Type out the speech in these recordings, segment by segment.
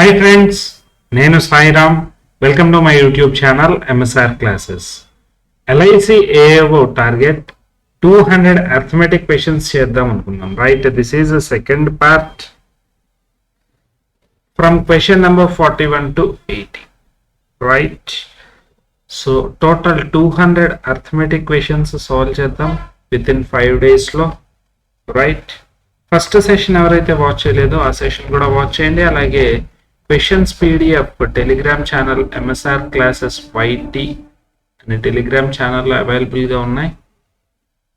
Hi friends, నేను Sairam. Welcome to my YouTube channel MSR classes. LIC AAO target 200 arithmetic questions చేద్దాం అనుకున్నాం. Right, this is the second part from question number 41 to 80. Right, so total 200 arithmetic questions solve చేద్దాం with in 5 days లో. Right, first session ఎవరైతే watch చేయలేదో ఆ session కూడా watch చేయండి. అలాగే questions PDF Telegram channel MSR classes YT అనే Telegram ఛానల్లో అవైలబుల్గా ఉన్నాయి.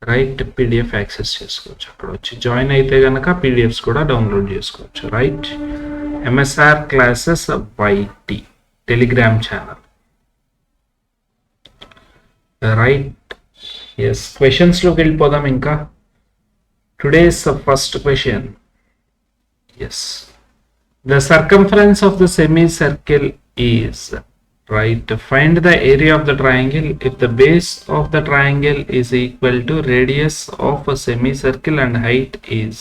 రైట్, పీడిఎఫ్ యాక్సెస్ చేసుకోవచ్చు. అక్కడ వచ్చి జాయిన్ అయితే కనుక పీడిఎఫ్స్ కూడా డౌన్లోడ్ చేసుకోవచ్చు. Right, MSR classes YT telegram channel. Right, yes, క్వశ్చన్స్లోకి వెళ్ళిపోదాం. ఇంకా today's first question. Yes, the circumference of the semicircle is, right, find the area of the triangle if the base of the triangle is equal to radius of a semicircle and height is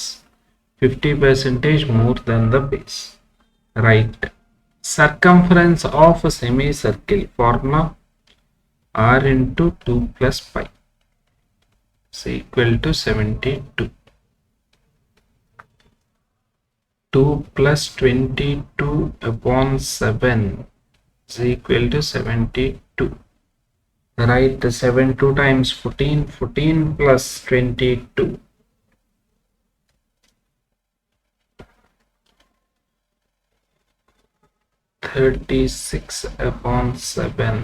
50% more than the base. Right, circumference of a semicircle formula r into 2 plus pi is equal to 72. 2 plus 22 upon 7 is equal to 72. Right, 7 2 times 14, 14 plus 22. 36 upon 7.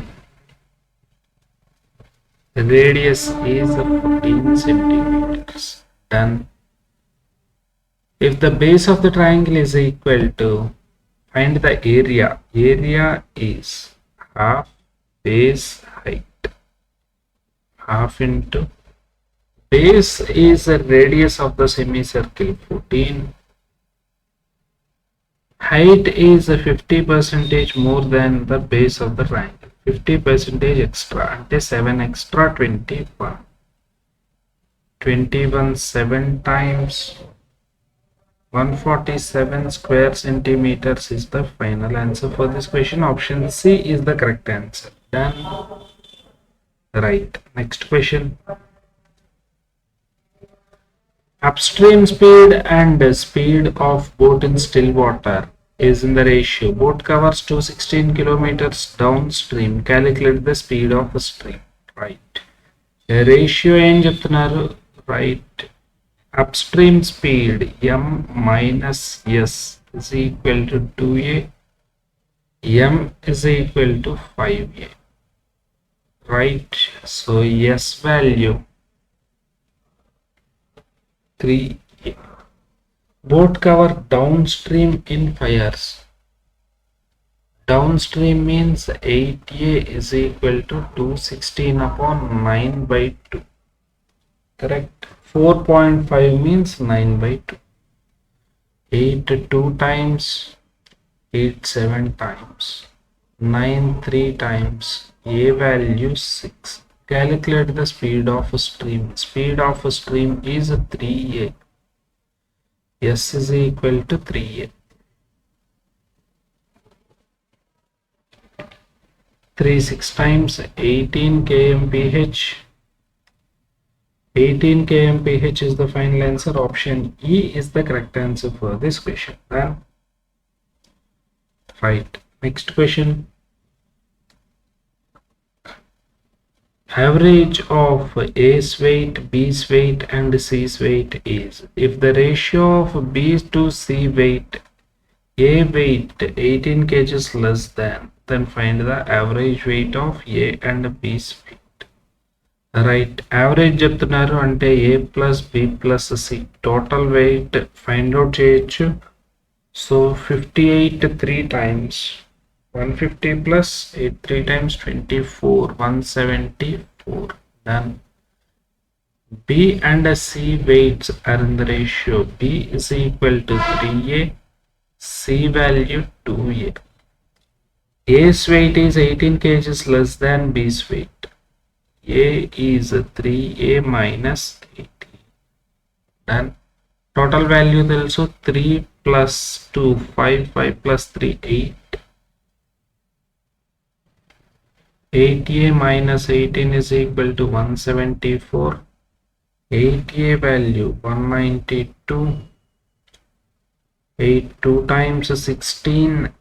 The radius is 14 centimeters. Done. If the base of the triangle is equal to, find the area. Area is half base height. Half into base is the radius of the semicircle 14. Height is 50% more than the base of the triangle. 50% extra ante 7 extra 21. 21 7 times 147 square centimeters is the final answer for this question. Option C is the correct answer. Done. Right, next question. Upstream speed and speed of boat in still water is in the ratio. Boat covers 216 kilometers downstream. Calculate the speed of a stream. Right, ratio ఏం చెప్తున్నారు? Right, upstream speed m minus s is equal to 2a, m is equal to 5a. Right, so s value 3a. Boat cover downstream in 5 hours. Downstream means 8a is equal to 216 upon 9 by 2. Correct. 4.5 means 9 by 2. 8 2 times, 8 7 times, 9 3 times, a value 6. Calculate the speed of a stream. Speed of a stream is 3a. S is equal to 3a. 3 6 times 18 kmph. 18 kmph is the final answer. Option E is the correct answer for this question. Then, right, next question. Average of A's weight, B's weight and C's weight is, if the ratio of B to C weight, A weight 18 kgs less than, then find the average weight of A and B's weight. Right, average చెప్తున్నారు అంటే A plus B plus C total weight find out చేయొచ్చు. So 58 3 times 150 plus 8 3 times 24 174. Done. B and C weights are in the ratio. B is equal to 3a, C value 2a. A's weight is 18 kgs less than B's weight. A is 3a minus 18. Done. Total value also 3 plus 2, 5, 5 plus 3, 8. 8a minus 18 is equal to 174. 8a value 192. 8 2 times 16,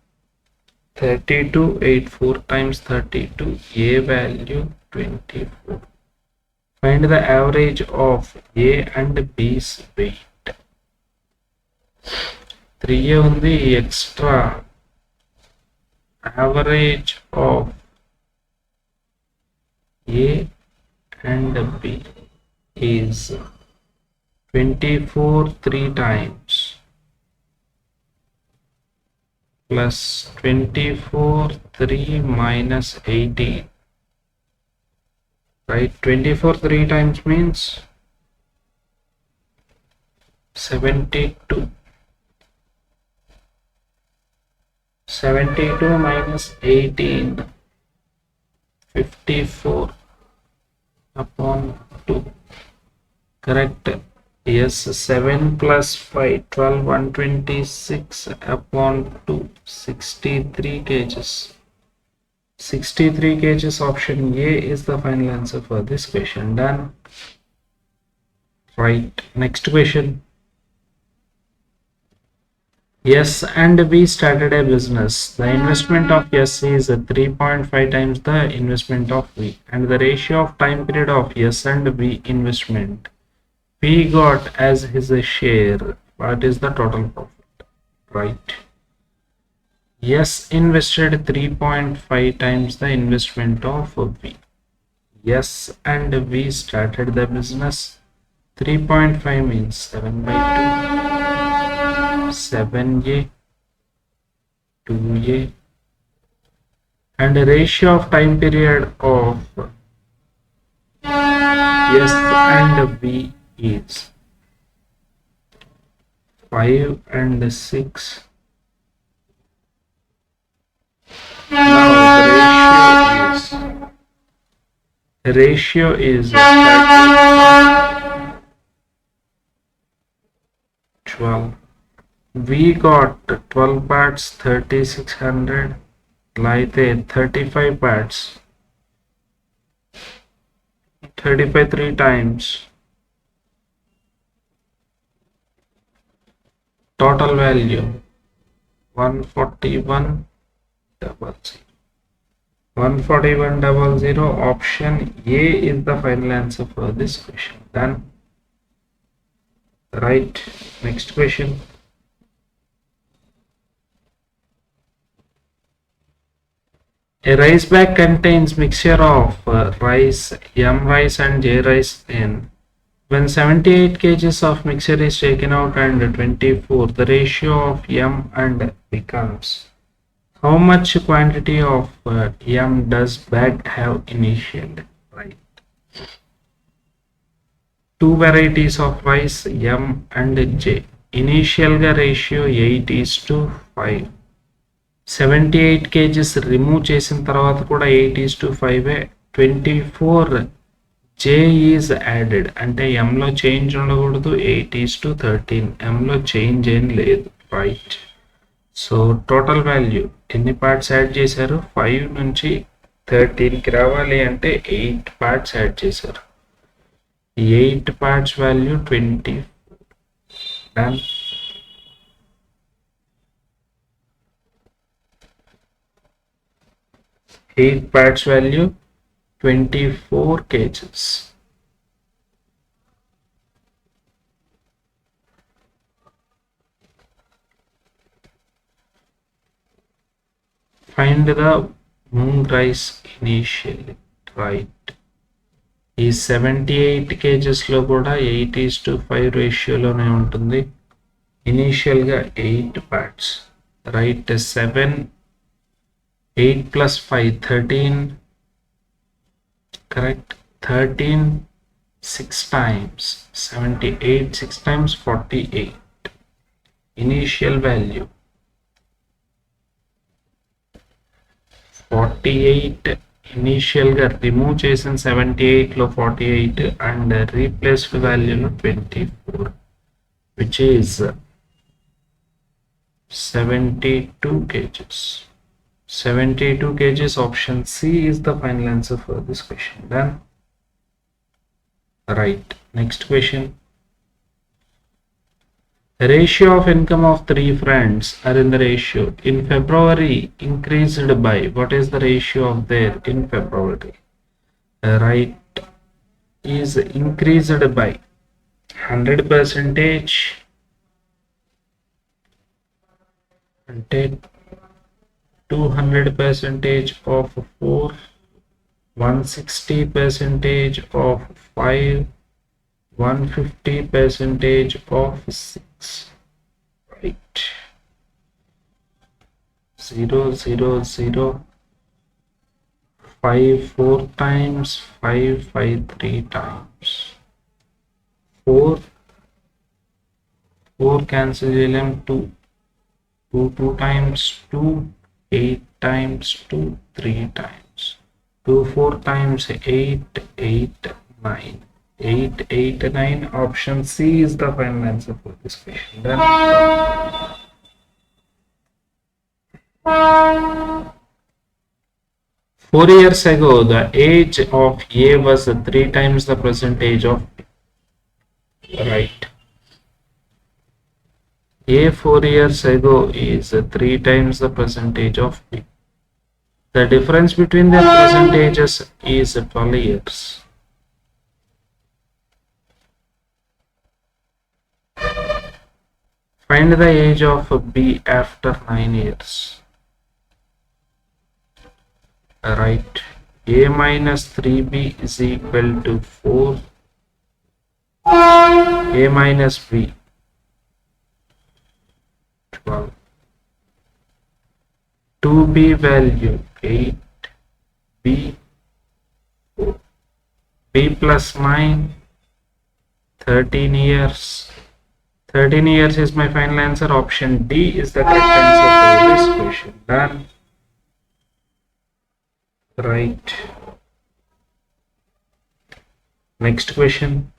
32. 8 4 times 32. A value 24. Find the average of A and B's weight. 3a undi extra. Average of A and B is 24 3 times plus 24 3 minus 18. Right, 24 3 times means 72. 72 minus 18, 54 upon 2. Correct. Yes, 7 plus 5, 12, 126 upon 2, 63 kgs. 63 kgs. Option A is the final answer for this question. Done. Right. Next question. S and B started a business. The investment of S is 3.5 times the investment of B, and the ratio of time period of S and B investment P got as his share. What is the total profit? Right. S invested 3.5 times the investment of B. S and B started the business. 3.5 means 7 by 2. 7a, 2a, and the ratio of time period of S and B is 5 and 6. Now the ratio is 12. We got 12 parts, 3600, like 35 parts, 35 3 times. Total value 141 double 14100. Option A is the final answer for this question. Done. Right. Next question. A rice bag contains mixture of rice, M rice and J rice in. When 78 kgs of mixture is taken out and 24, the ratio of M and becomes. How much quantity of M does bag have initially? Right. Two varieties of rice, M and J. Initial ratio 8:5. 78 kgs remove చేసిన తర్వాత కూడా 8:5. 24 J is added అంటే M లో change ఉండకూడదు. 8:13. M లో change ఏం లేదు. Right. So total value ఎన్ని పార్ట్స్ యాడ్ చేశారు? 5 నుంచి 13కి రావాలి అంటే 8 పార్ట్స్ యాడ్ చేశారు. 8 parts value 20. Done. Eight parts value 24 kgs. Find the moon rice initially. Right. ఈ 78 kgs లో కూడా 8:5 రేషియోలోనే ఉంటుంది. ఇనీషియల్గా 8 parts. Right. 7 8 plus 5 13. Correct. 13 6 times 78. 6 times 48. Initial value 48. Initial గా రిమూవ్ చేసిన 78 లో 48 and replaced వాల్యూలో 24, which is 72 kgs. 72 kgs. Option C is the final answer for this question. Done. Right. Next question. The ratio of income of three friends are in the ratio in February increased by, what is the ratio of their in February? Right, is increased by 100 percentage, 200 percentage of 4, 160 percentage of 5, 150 percentage of 6. Right. 0, 0, 0. 5 4 times, 5 5 3 times. 4 cancel LM 2. 2 times 2, 8 times 2, 3 times. 2 4 times 8, 8 9. 8 8 9. Option C is the final answer for this question. Done. 4 years ago, the age of A was 3 times the present age of B. Right. A 4 years ago is 3 times the present age of B. The difference between their present ages is 12 years. Find the age of B after 9 years. Right. A minus 3B is equal to 4. A minus B, 12. 2B value 8. B 4. B plus 9, 13 years. 13 years is my final answer. Option D is the correct answer for this question. Done. Right. Next question.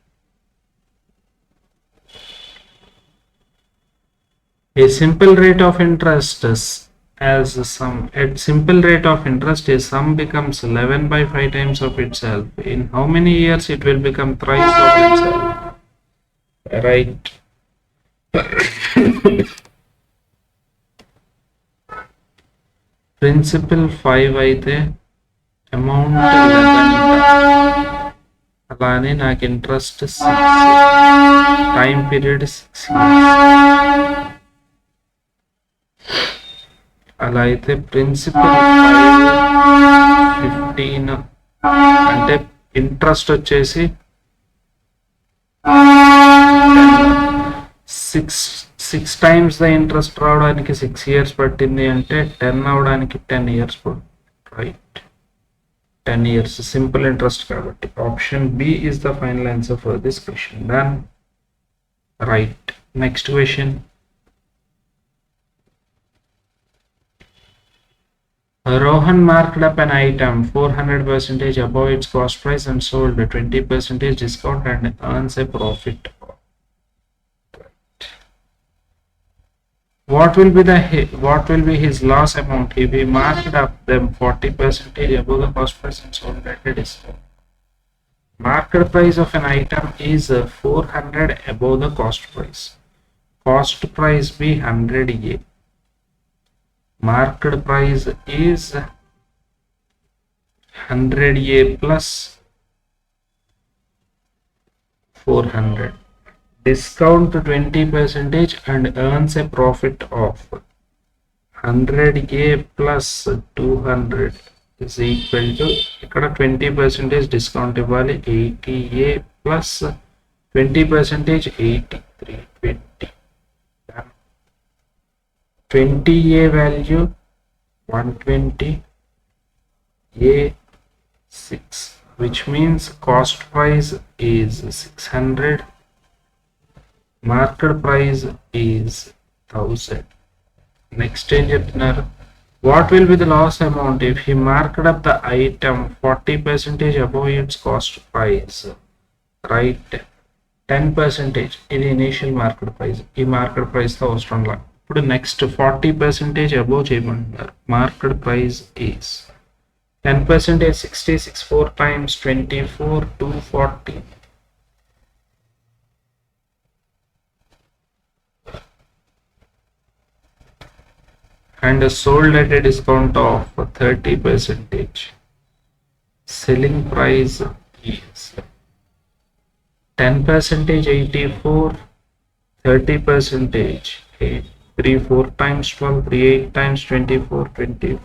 A simple rate of interest is as sum. At simple rate of interest, a sum becomes 11 by 5 times of itself. In how many years it will become thrice of itself? Right. Principal 5 అయితే amount 11. అలానే నాకు interest 6. Time period 6 years. అలా అయితే principal 15 అంటే interest వచ్చేసి 6 times the interest రావడానికి 6 years పట్టింది అంటే 10 అవడానికి 10 years పడుతుంది. రైట్. 10 years సింపుల్ ఇంట్రెస్ట్ కాబట్టి option B is the final answer for this question. Done. Right. Next question. Rohan marked up an item 400% above its cost price and sold 20% discount and earns a profit. What will be his loss amount if he marked up them 40% above the cost price and sold at a discount? Market price of an item is 400 above the cost price. Cost price be 100A. Market price is 100A plus 400. Discount 20% and earns a profit of 100A plus 200 is equal to ఇక్కడ 20% discount ఇవ్వాలి. 80A plus 20% 83. 20A value 120, A 6, which means cost price is 600, market price is 1000. Next change చెప్తున్నారు. What will be the loss amount if he marked up the item 40% above its cost price? Right. 10% ఇది initial market price. ఈ market price తో అవసరం లేదు. ఇప్పుడు next 40% above చేయమంటున్నారు. Market price is 10% 66 4 times 24 240 and sold at a discount of 30%. Selling price is 10% 84 30% 8 3 4 times 12 3 8 times 24 25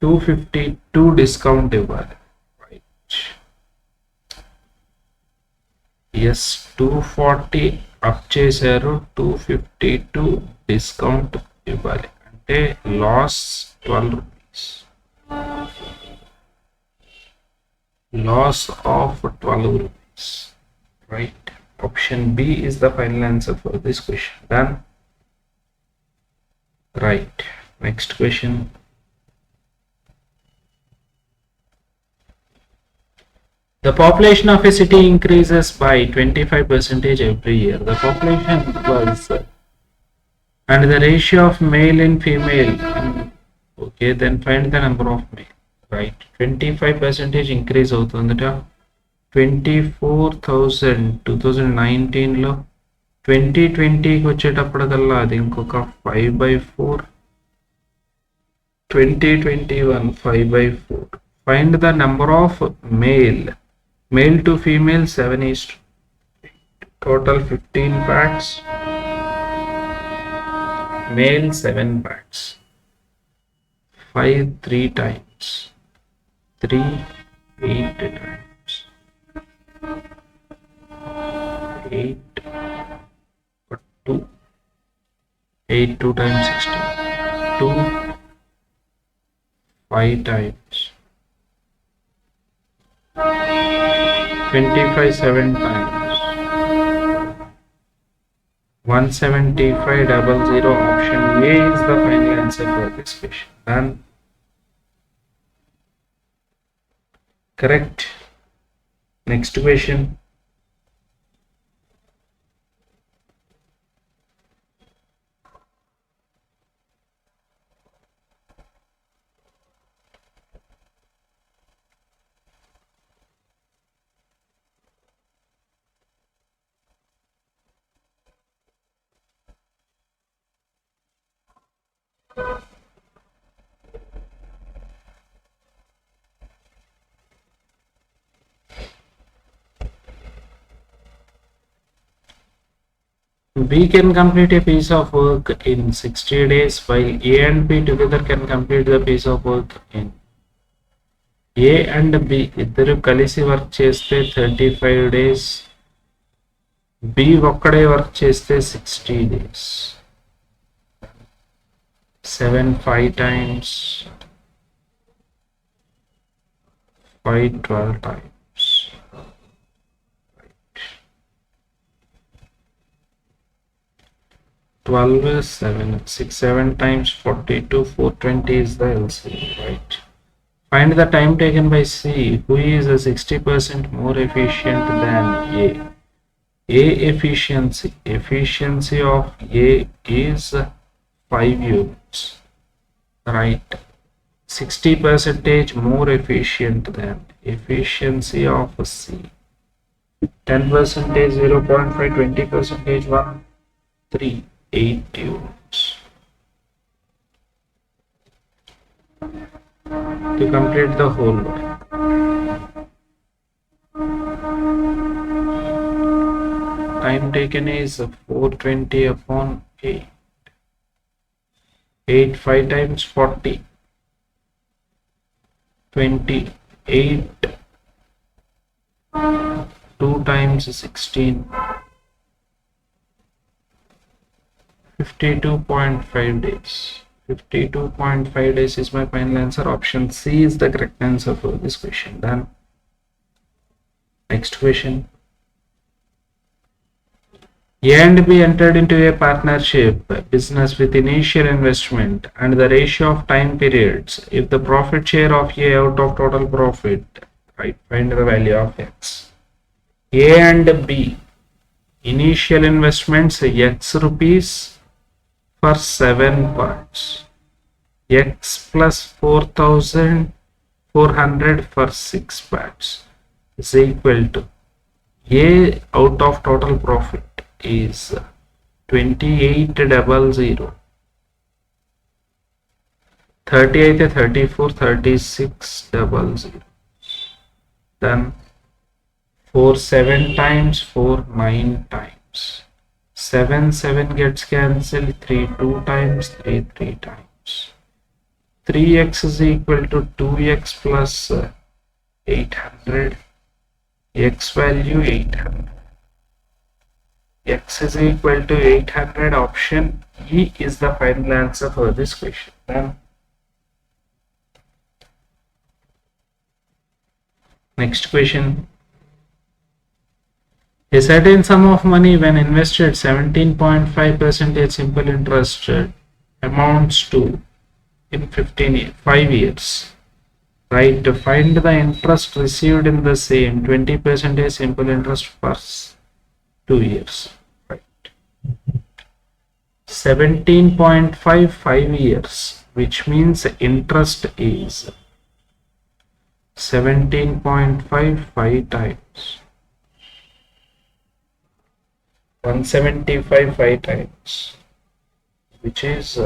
252 discount ఇవ్వాలి, right? yes 240 up చేశారు, 252 discount ఇవ్వాలి, అంటే loss 12 rupees, loss of 12 rupees, right? Option B is the final answer for this question. Done, right? Next question. The population of a city increases by 25% every year. The population was and the ratio of male and female, okay, then find the number of male, right? 25% increase అవుతుందట. 24,000 2019 లో 2020కి వచ్చేటప్పటికల్లా అది ఇంకొక 5/4, 2021 5/4. Find the number of male to female 7:8, total 15 parts, male 7 parts, 5 3 times 3 8 times 8 2 8 2 times 16 2 5 times 25 7 times 175,000. Option A is the final answer for this question. Done, correct. Next question. B can complete a piece of work in 60 days while A and B together can complete the piece of work in A and B ఇద్దరు కలిసి work చేస్తే 35 days, B ఒక్కడే work చేస్తే 60 days. 7 5 times 5 12 times. 12 7 6 7 times 42 420 is the LCM, right? Find the time taken by C, who is 60% more efficient than A. A efficiency of A is 5 units, right? 60% more efficient than efficiency of C. 10% 0.5, 20% 1 3 8 units. To complete the whole work, time taken is 420 upon 8. 8 5 times 40 28 2 times 16 52.5 days. 52.5 days is my final answer. Option C is the correct answer for this question. Done. Next question. A and B entered into a partnership business with initial investment and the ratio of time periods. If the profit share of A out of total profit, right, find the value of X. A and B, initial investments X rupees, for 7 parts, x plus 4400 for 6 parts is equal to A out of total profit is 2800, 30 అయితే 34, 3600. Then 4 7 times, 4 9 times. 7 gets cancelled, 3 2 times, 3 3 times. 3x is equal to 2x plus 800. X value 800. X is equal to 800. Option E is the final answer for this question. Then next question. A certain sum of money when invested 17.5% simple interest amounts to in 5 years. Right, to find the interest received in the same 20% simple interest for 2 years. Right. 17.5 years, which means interest is 17.55 times 175 5 times, which is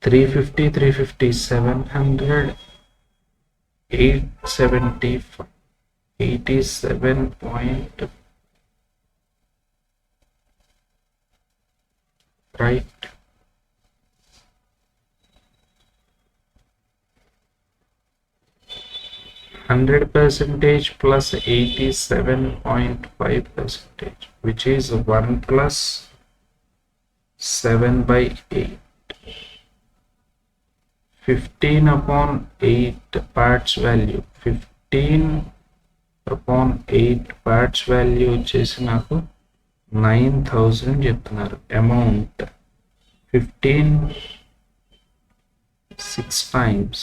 350 350 700 875 87 point, right. 100% plus 87.5%, which is 1 plus 7 by 8. 15 upon 8 parts value, 15 upon 8 parts value వచ్చేసి నాకు 9000 చెప్తున్నారు. Amount 15 6 times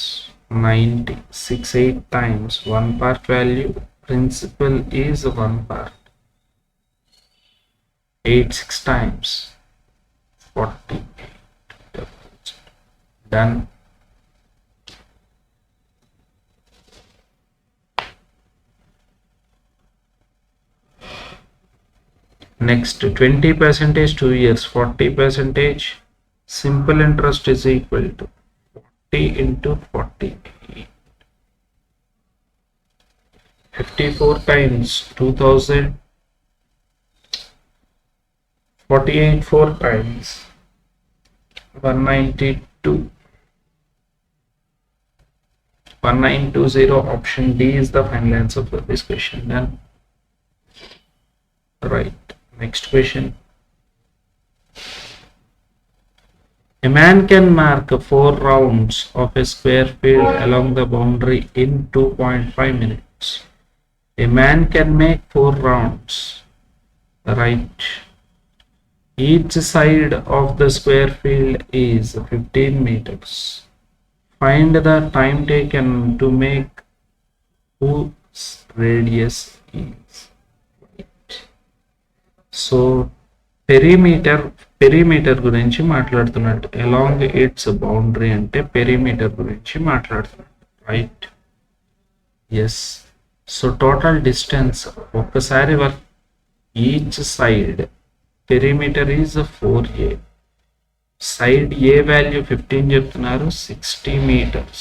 90, 6 8 times 1 part value, principal is 1 part, 8 6 times 48. Done. Next, 20% 2 years, 40% simple interest is equal to 40 into 48. 54 times 2000, 48 4 times 192, 1920. Option D is the final answer for this question. Done. Right. Next question. A man can mark 4 rounds of a square field along the boundary in 2.5 minutes. A man can make 4 rounds, right? Each side of the square field is 15 meters. Find the time taken to make whose radius is. Right. So perimeter గురించి మాట్లాడుతున్నట్టు, along its boundary అంటే perimeter గురించి మాట్లాడుతున్నట్టు, right. Yes. So total distance ఒక్కసారి each side perimeter is 4a. Side a value 15 చెప్తున్నారు, 60 meters.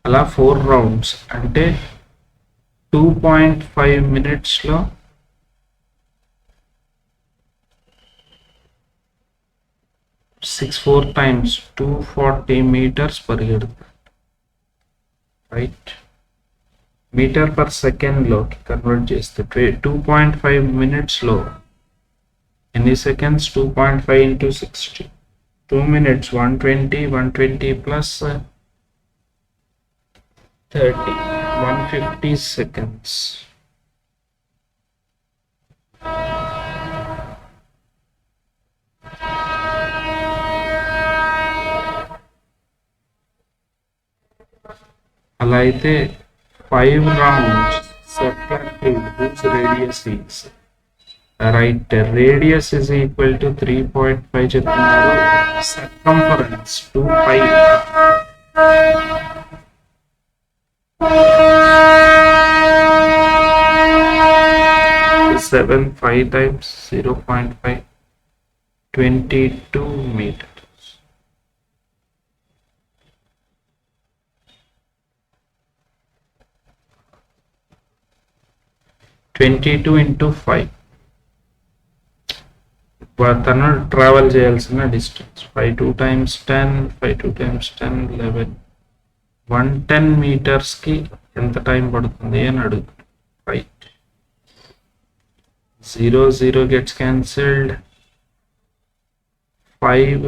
అలా 4 rounds అంటే 2.5 minutes లో 6 4 times 240 meters పరిగెడుతుంది, రైట్. మీటర్ పర్ సెకండ్ లోకి కన్వర్ట్ చేస్తే 2.5 minutes లో ఎన్ని seconds, 2.5 into 60, 2 minutes 120 plus 30, 150 seconds. అలా అయితే 5 rounds circular fluid whose radius is right, radius is equal to 3.5 చెప్తున్నారు, circumference 2pi 5 times 0.5 22 meters. (22 into 5). తను ట్రావెల్ చేయాల్సిన డిస్టెన్స్ 5 times 10 5 times 10 11 110 meters కి ఎంత టైం పడుతుంది అని అడుగుతారు. Right, 0 0 gets cancelled, 5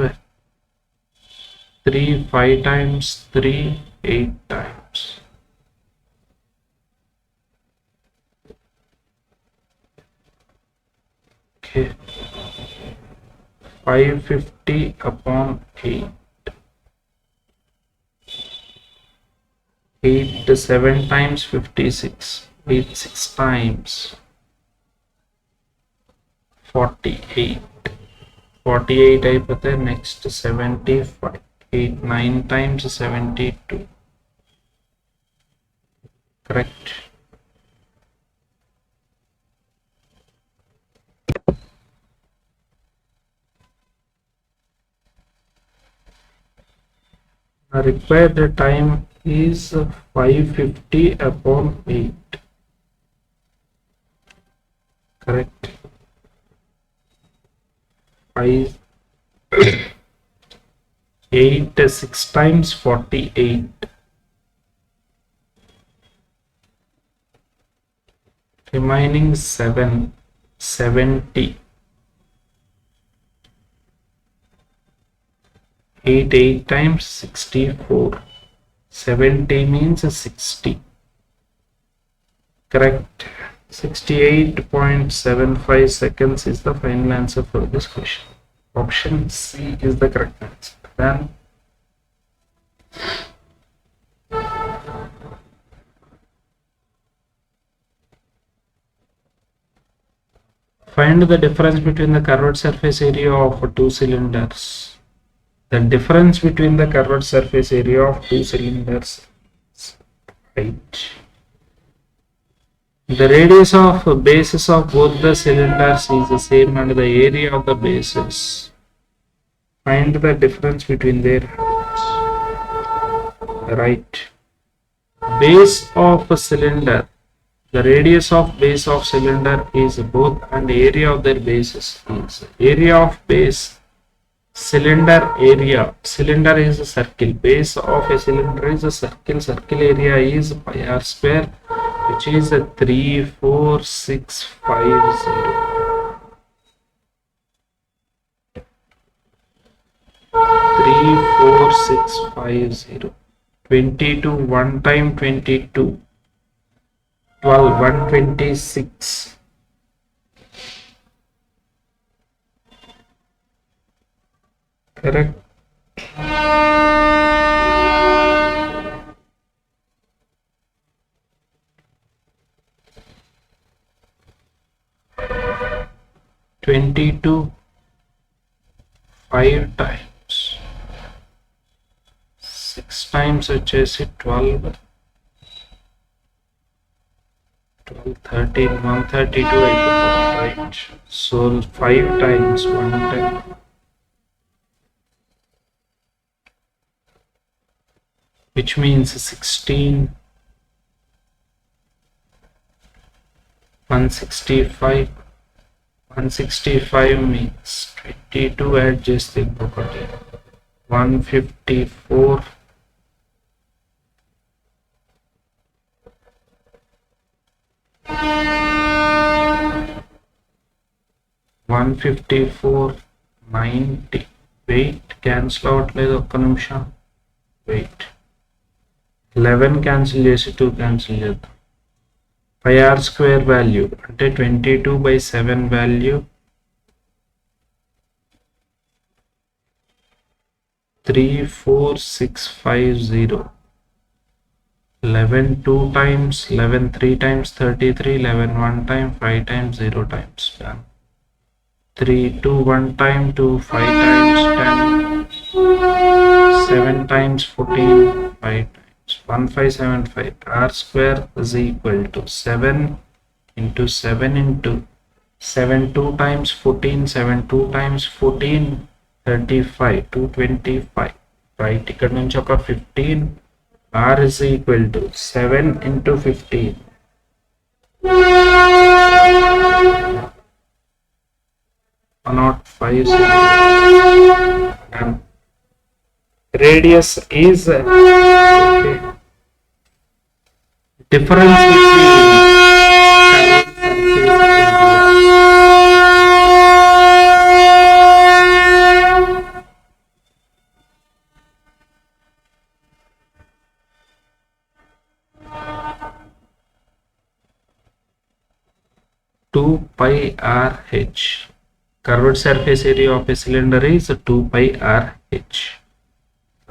3 5 times 3 8 times. Okay, 550 upon 8. 8 7 times 56. 8 6 times 48. 48 అయిపోతే next 75. 8 9 times 72. Correct. Required time is 550 upon 8. Correct. 8 6 times 48. Remaining 7 70. 8 8 times 64. 70 means 60. Correct. 68.75 seconds is the final answer for this question. Option C is the correct answer. Then find the difference between the curved surface area of two cylinders. The difference between the curved surface area of two cylinders is right. The radius of bases of both the cylinders is the same and the area of the bases. Find the difference between their right. Base of a cylinder. The radius of base of cylinder is both and area of their bases is area of base. Cylinder area. Cylinder is a circle. Base of a cylinder is a circle. Circle area is pi r square, which is a 34650. 34650. 22 1 time 22. 12 126. Correct. (22) 5 times 6 times వచ్చేసి 12 13 132 అయిపోతుంది. Right, so 5 times 110, which means 16 165. 165 means 22 add చేస్తే ఇంకొకటి 154. 154 90. Wait cancel అవ్వట్లేదు, ఒక్క నిమిషం wait. 11 cancel చేసి 2 cancel చేద్దాం. pi r square value అంటే 22/7 value 34650. 11 2 times, 11 3 times 33, 11 1 time, 5 times, 0 times. Done. 3 2 1 time, 2 5 times 10, 7 times 14, 5 times 1575. R square is equal to 7 into 7 into 7 2 times 14, 7 2 times 14, 35, 225. Right, ఇక్కడ నుంచి ఒక 15. R is equal to 7 into 15. Not 5 and radius is okay. Difference between two pi r h. Curved surface area of a cylinder is 2 pi r h.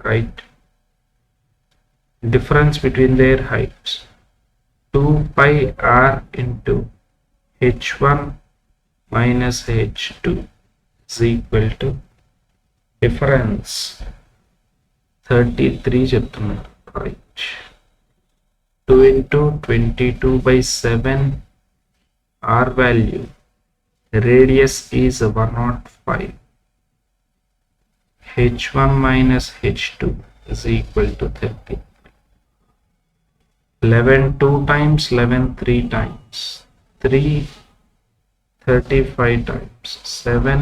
Right. Difference between their heights 2 pi r into h1 minus h2 is equal to difference 33 చెప్తున్నారు. Right. 2 into 22 by 7. R value, radius is 105. H1 minus H2 is equal to 30. 11 2 times, 11 3 times, 3 35 times, 7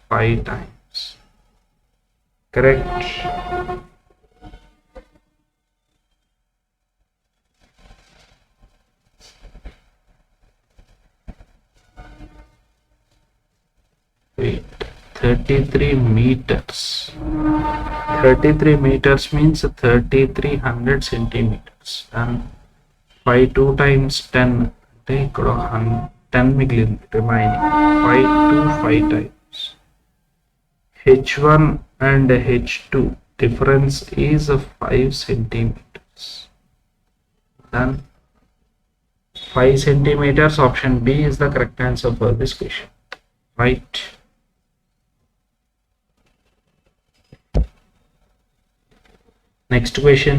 5 times. Correct. Wait, 33 meters. 33 meters means 3300 centimeters. And 5 2 times 10. Take 10 మిగిలింది remaining. 5 2 5 times. H1 and H2 difference is 5 centimeters. Then 5 centimeters. Option B is the correct answer for this question. Right. Next question.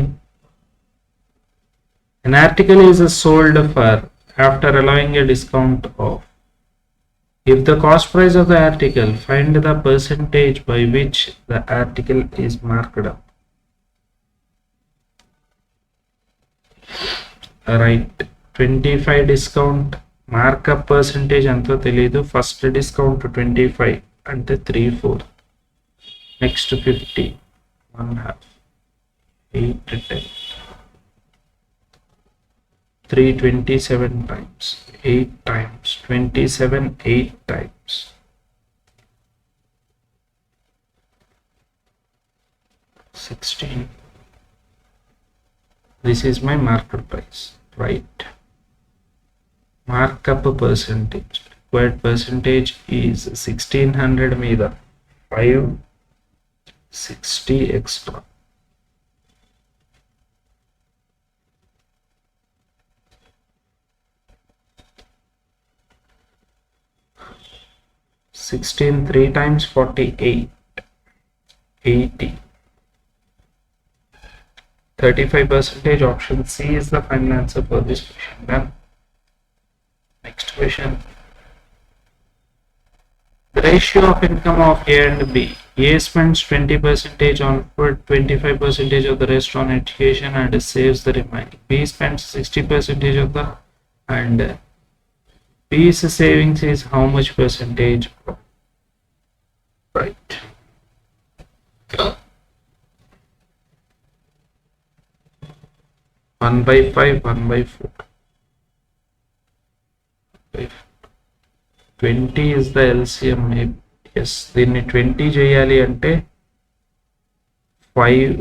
An article is sold for after allowing a discount of. If the cost price of the article, find the percentage by which the article is marked up. Right. 25 discount. Markup percentage అంతా తెలియదు. First discount 25 అంటే 3/4. Next 50, 1/2, 8 10, 327 times, 8 times, 27 8 times, 16. This is my market price, right? Markup percentage, required percentage is 1600 మీద 560 extra. Sixteen 3 times 48, 80. 35%. Option C is the final answer for this question. Done. Next question. The ratio of income of A and B. A spends 20% on food, 25% of the rest on education and saves the remaining. B spends 60% of the and B's savings is how much percentage? Right. 1/5, 1/4. 20 is the LCM. Yes, దీన్ని 20 చేయాలి అంటే 5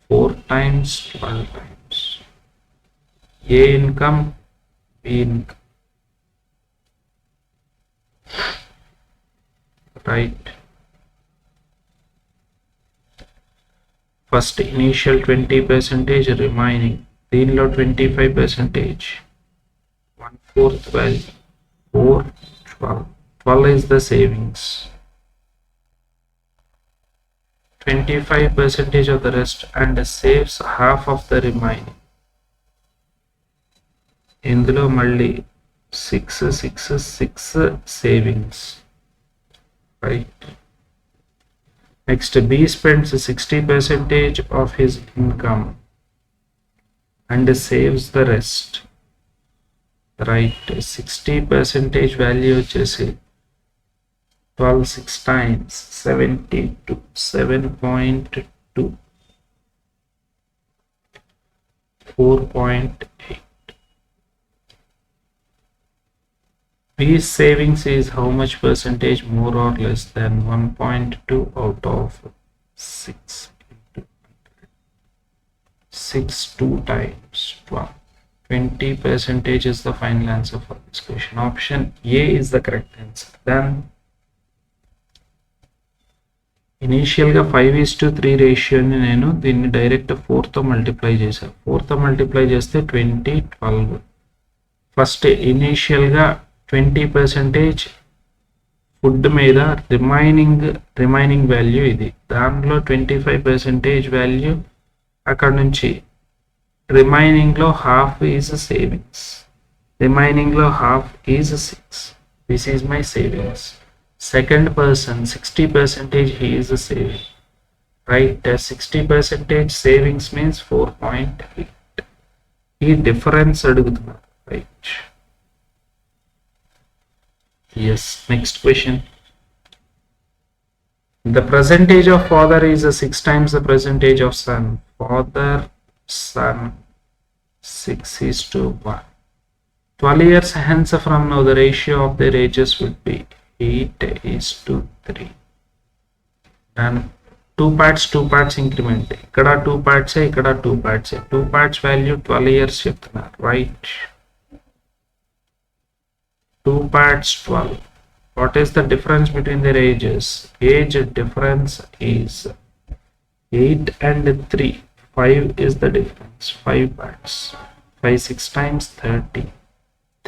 4 times 12 times. A income, B income. Right. First initial 20% remaining, దీనిలో 25%, 1/4 value, 4, 12. 12 is the savings. 25% of the rest and saves half of the remaining. ఇందులో మళ్ళీ 6, 6, 6 savings, right? Next, B spends 60% of his income and saves the rest, right? 60% value వచ్చేసి 12 6 times 72, 7.2, 4.8. B's savings is how much percentage more or less than 1.2 out of 6 into 6 2 times 12. 20% is the final answer for this question. Option A is the correct answer. Then initial గా 5:3 రేషియోని నేను దీన్ని direct 4తో multiply చేశాను. 4తో multiply చేస్తే 20 12. First initial గా 20% food మీద remaining value ఇది, దానిలో 25% value, అక్కడ నుంచి రిమైనింగ్ లో హాఫ్ ఈజ్ సేవింగ్స్, రిమైనింగ్ లో half is 6. This is my savings. Second person 60% he is saving, right? 60% savings means 4.8. ఈ డిఫరెన్స్ అడుగుతున్నారు, right? Yes. Next question. The percentage of father is 6 times the percentage of son. Father son 6:1. 12 years hence from now the ratio of their ages would be 8:3. and 2 parts increment, ఇక్కడ 2 parts, ఇక్కడ 2 parts. 2 parts value 12 years చెప్తున్నారు, right? 2 parts 12. What is the difference between their ages? Age difference is 8 and 3. 5 is the difference. 5 parts. 5 6 times 30.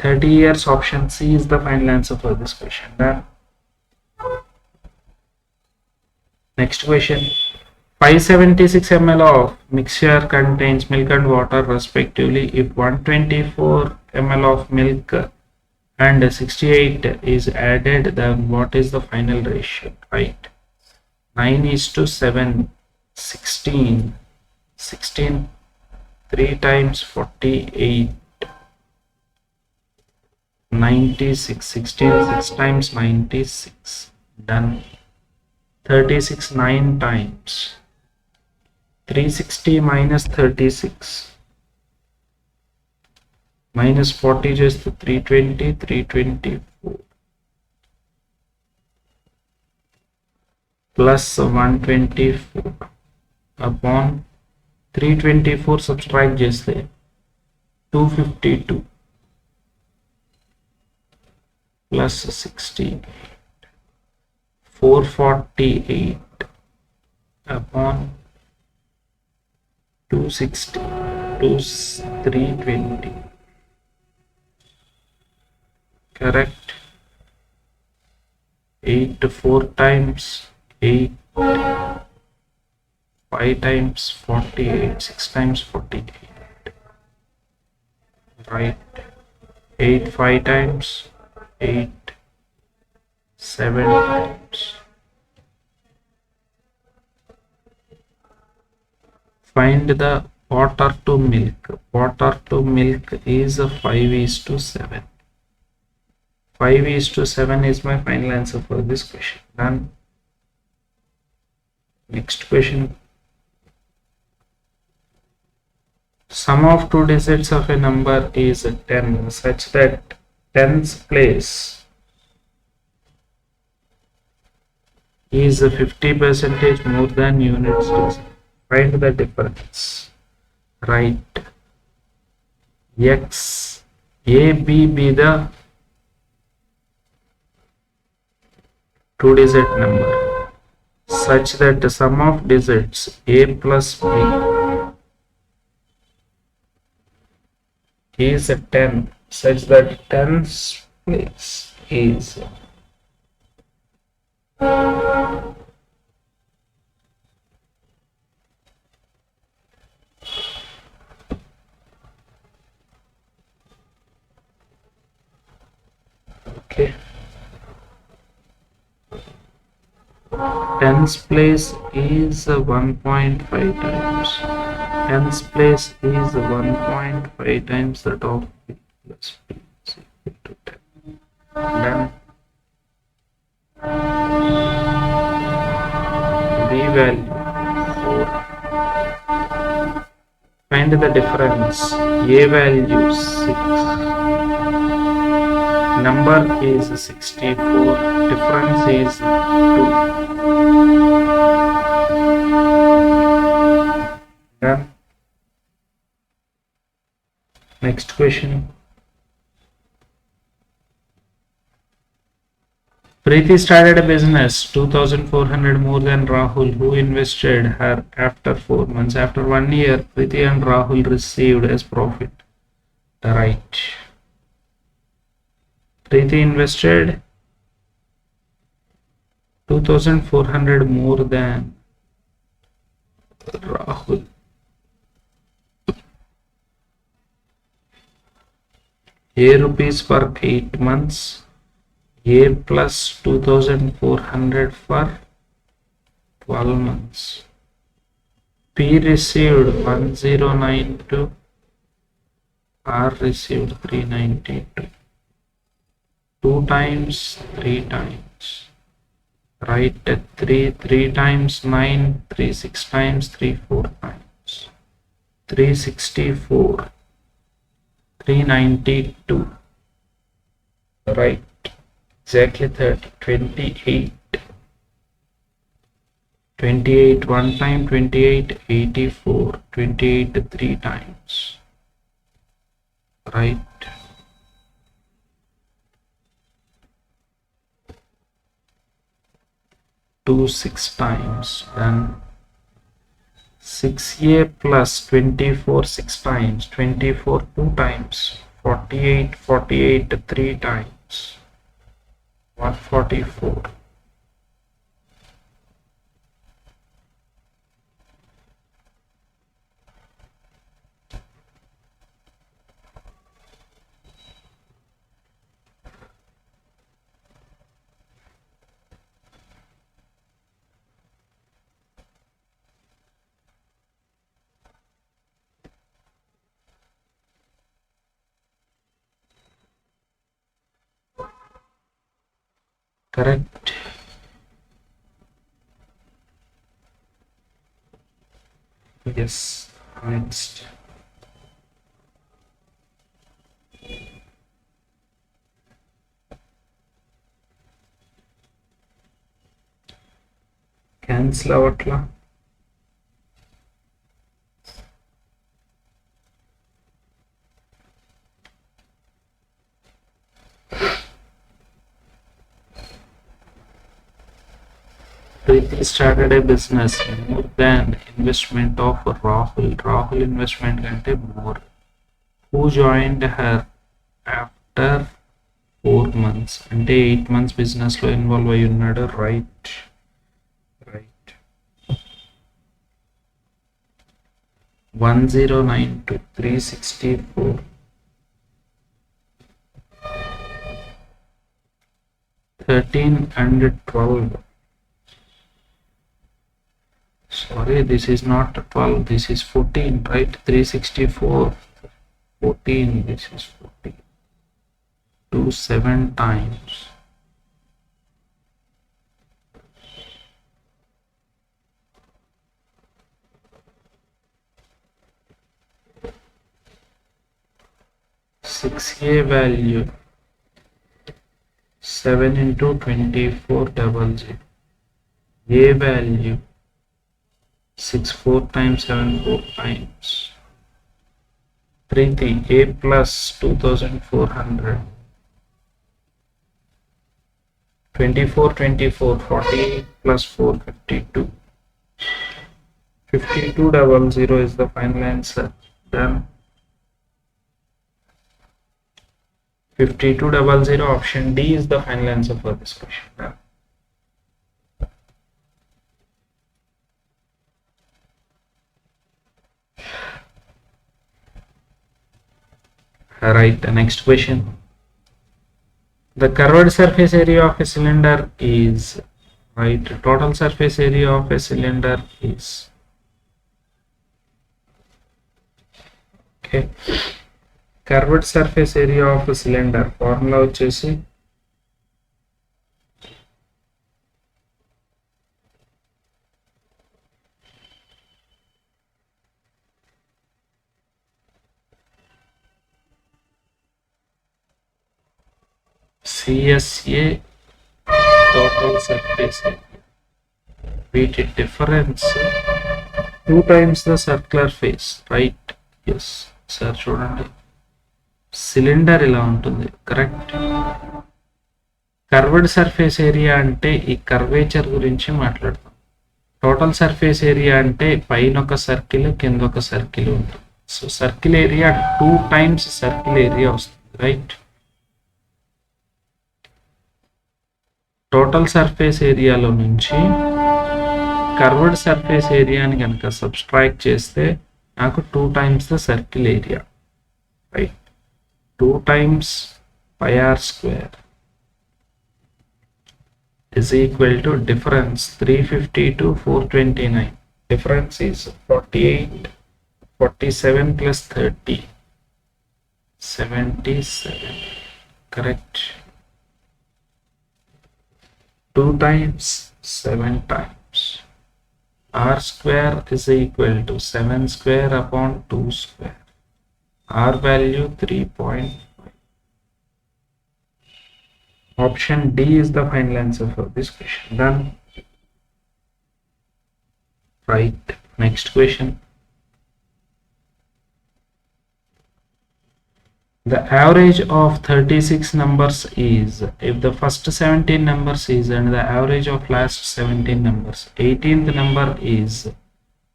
30 years. Option C is the final answer for this question. Done. Next question. 576 ml of mixture contains milk and water respectively. If 124 ml of milk and 68 is added, then what is the final ratio? Right? 9:7. 16 3 times 48, 96. 16 6 times 96. Done. 36 9 times 360 minus 36 minus 40 just 320, 324 plus 124 upon 324 subtract just 252 plus 16, 448 upon 260 to 320. Correct. 8 4 times 8, 5 times 48, 6 times 48. Right. 8 5 times 8, 7 times. Find the water to milk. Water to milk is 5:7. 5:7 is my final answer for this question. Done. Next question. Sum of two digits of a number is 10 such that 10's place is 50% more than units. Find the difference. Right. X A B be the two digit number. such that the sum of digits a plus b is a 10, such that 10's place is okay. 10's place is 1.5 times. 10's place is 1.5 times that of b plus b is equal to 10. Then b value 4. Find the difference. A value 6. Number is 64. Difference is 2. Done. Next question. Preeti started a business 2,400 more than Rahul, who invested her after 4 months. After 1 year, Preeti and Rahul received as profit. Right. Preeti invested 2,400 more than Rahul. A rupees for 8 months. A plus 2,400 for 12 months. P received 1092. R received 392. 2 times, 3 times. Right, 3 times 9, 3 6 times, 3 4 times. 364. 392. Right. Exactly 30. 28. 28 1 time, 28, 84. 28 3 times. Right. 2 6 times. Then 6a plus 24 6 times. 24 2 times. 48 48 3 times. 144. Correct. Yes. Next. Cancel అవట్లా. Preeti started a business more than investment of Rahul. Rahul investment కంటే more. Who joined her after 4 months? అంటే 8 months business లో involve అయి ఉన్నాడు. Right. Right. 1092 364 13 and 12. Sorry, this is not 12, this is 14, right? 364 14, this is 14. 2 7 times. Six a value 7 into 24 double 0. A value 6 4 times 7 4 times. Preeti a plus 2,400. 24, 24, 48 plus 4, 52. 5200 is the final answer. Then 5200, option D is the final answer for this question. Done. Right, the next question. The curved surface area of a cylinder is, right, total surface area of a cylinder is, okay, curved surface area of a cylinder formula వచ్చేసి CSA total surface area. వీటి difference 2 times the circular face, right? Yes, sir చూడండి, cylinder ఇలా ఉంటుంది, correct. Curved surface area అంటే ఈ curvature గురించి మాట్లాడతాం. Total surface area అంటే పైన ఒక సర్కిల్, కింద ఒక సర్కిల్ ఉంటుంది. So circle area 2 times circle area వస్తుంది, రైట్? టోటల్ సర్ఫేస్ ఏరియాలో నుంచి కర్వ్డ్ సర్ఫేస్ ఏరియాని కనుక సబ్స్ట్రాక్ట్ చేస్తే నాకు 2 times the circle area, right? 2 times pi r square is equal to difference 350 to 429. Difference is 48, 47 plus 30, 77, correct? 2 times 7 times r square is equal to 7 square upon 2 square. R value 3.5. Option D is the final answer for this question. Done. Right. Next question. The average of 36 numbers is, if the first 17 numbers is and the average of last 17 numbers, 18th number is,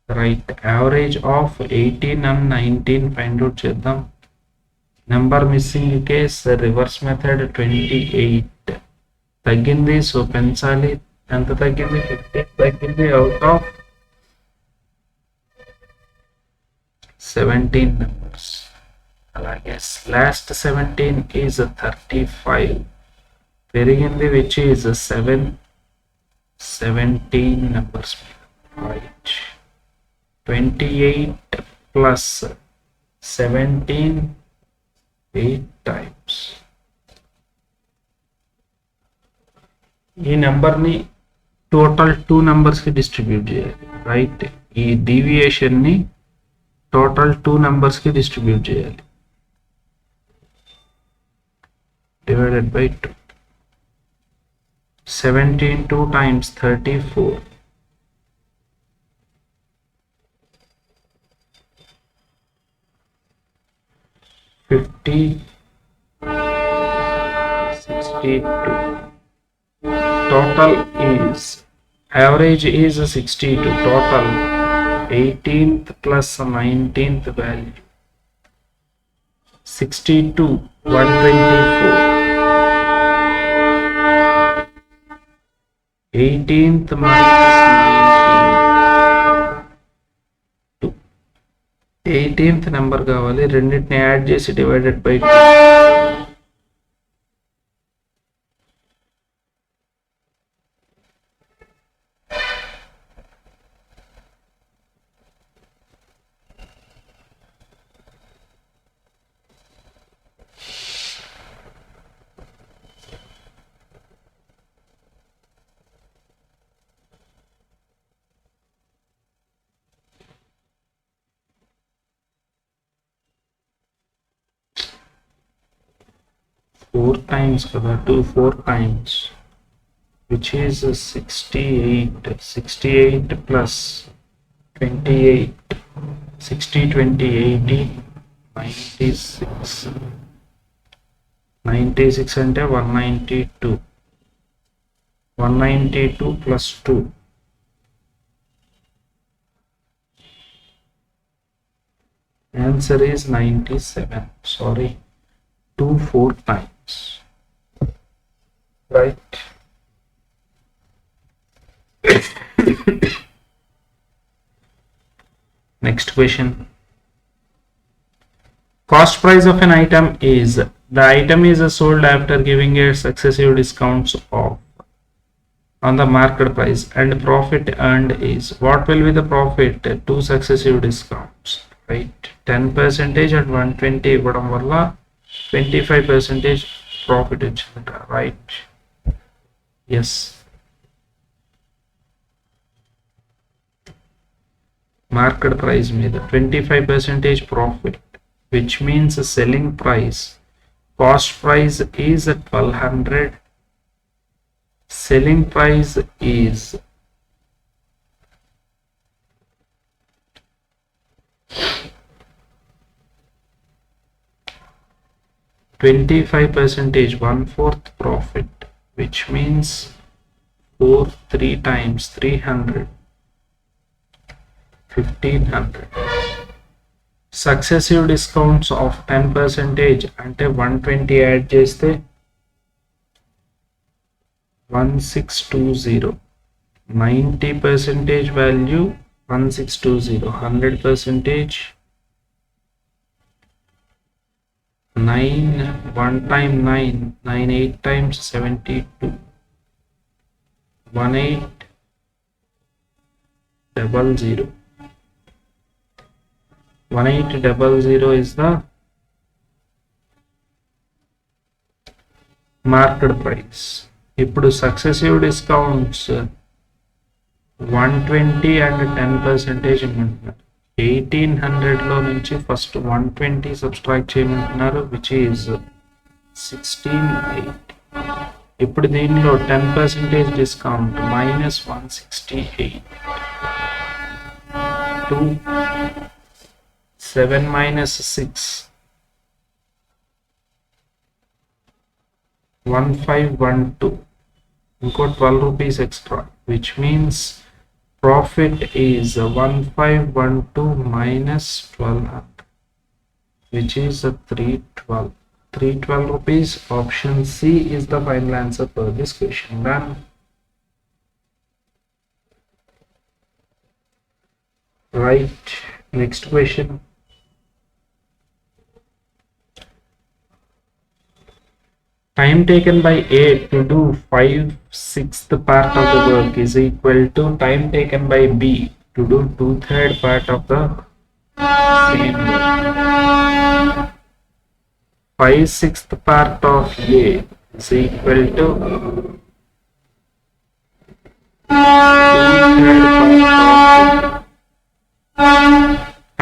right? Average of 18 and 19 find out చేద్దాం. Number missing case reverse method 28 తగ్గింది, so పెంచాలి. ఎంత తగ్గింది? 15 తగ్గింది out of 17 numbers. అలాగే last 17 is 35 పెరిగింది, which is 17 numbers, right? 28 plus 17 8 times. ఈ నెంబర్ని టోటల్ 2 numbers కి డిస్ట్రిబ్యూట్ చేయాలి, రైట్? ఈ డీవియేషన్ని టోటల్ 2 numbers కి డిస్ట్రిబ్యూట్ చేయాలి. Divided by 2. 17 2 times 34. 50, 62. Total is, average is 62. Total 18th plus 19th value. 62, 124. 18th minus 19, 2. 18th number కావాలి, రెండింటిని యాడ్ చేసి divided by 2. Four times kada, 4 times, which is 68. 68 plus 28, 60, 20, 80, 96. 96 అంటే 192. 192 plus 2. Answer is 97. Sorry, 2 4 times. Right. Next question. Cost price of an item is, the item is sold after giving a successive discounts of on the market price, and profit earned is, what will be the profit? 2 successive discounts, right? 10% at 120 ఇవ్వడం వల్ల 25% profit వచ్చిందట, right? Yes. Market price మీద 25% profit, which means selling price, cost price is 1200, selling price is 25%, 1/4 profit, which means 4 3 times 300, 1500. Successive discounts of 10% అంటే 120 add చేస్తే 1620, 90% value 1620, 100% 9, 1 time 9, 9 8 times 72, 1800. 1800 is the market price. ఇప్పుడు successive discounts 120 and 10% ఇమ్మంటున్నారు. 1800 లో నుంచి first 120 subtract చేయమంటున్నారు, which is 168. ఇప్పుడు దీనిలో 10% discount minus 168, 2 7 minus 6, 1512, ఇంకో 12 rupees extra, which means profit is 1512 minus 1200, which is 312 rupees. Option C is the final answer for this question. Done. Right. Next question. Time taken by A to do 5/6 part of the work is equal to time taken by B to do 2/3 part of the same work. 5/6 part of A is equal to 2/3 part of B.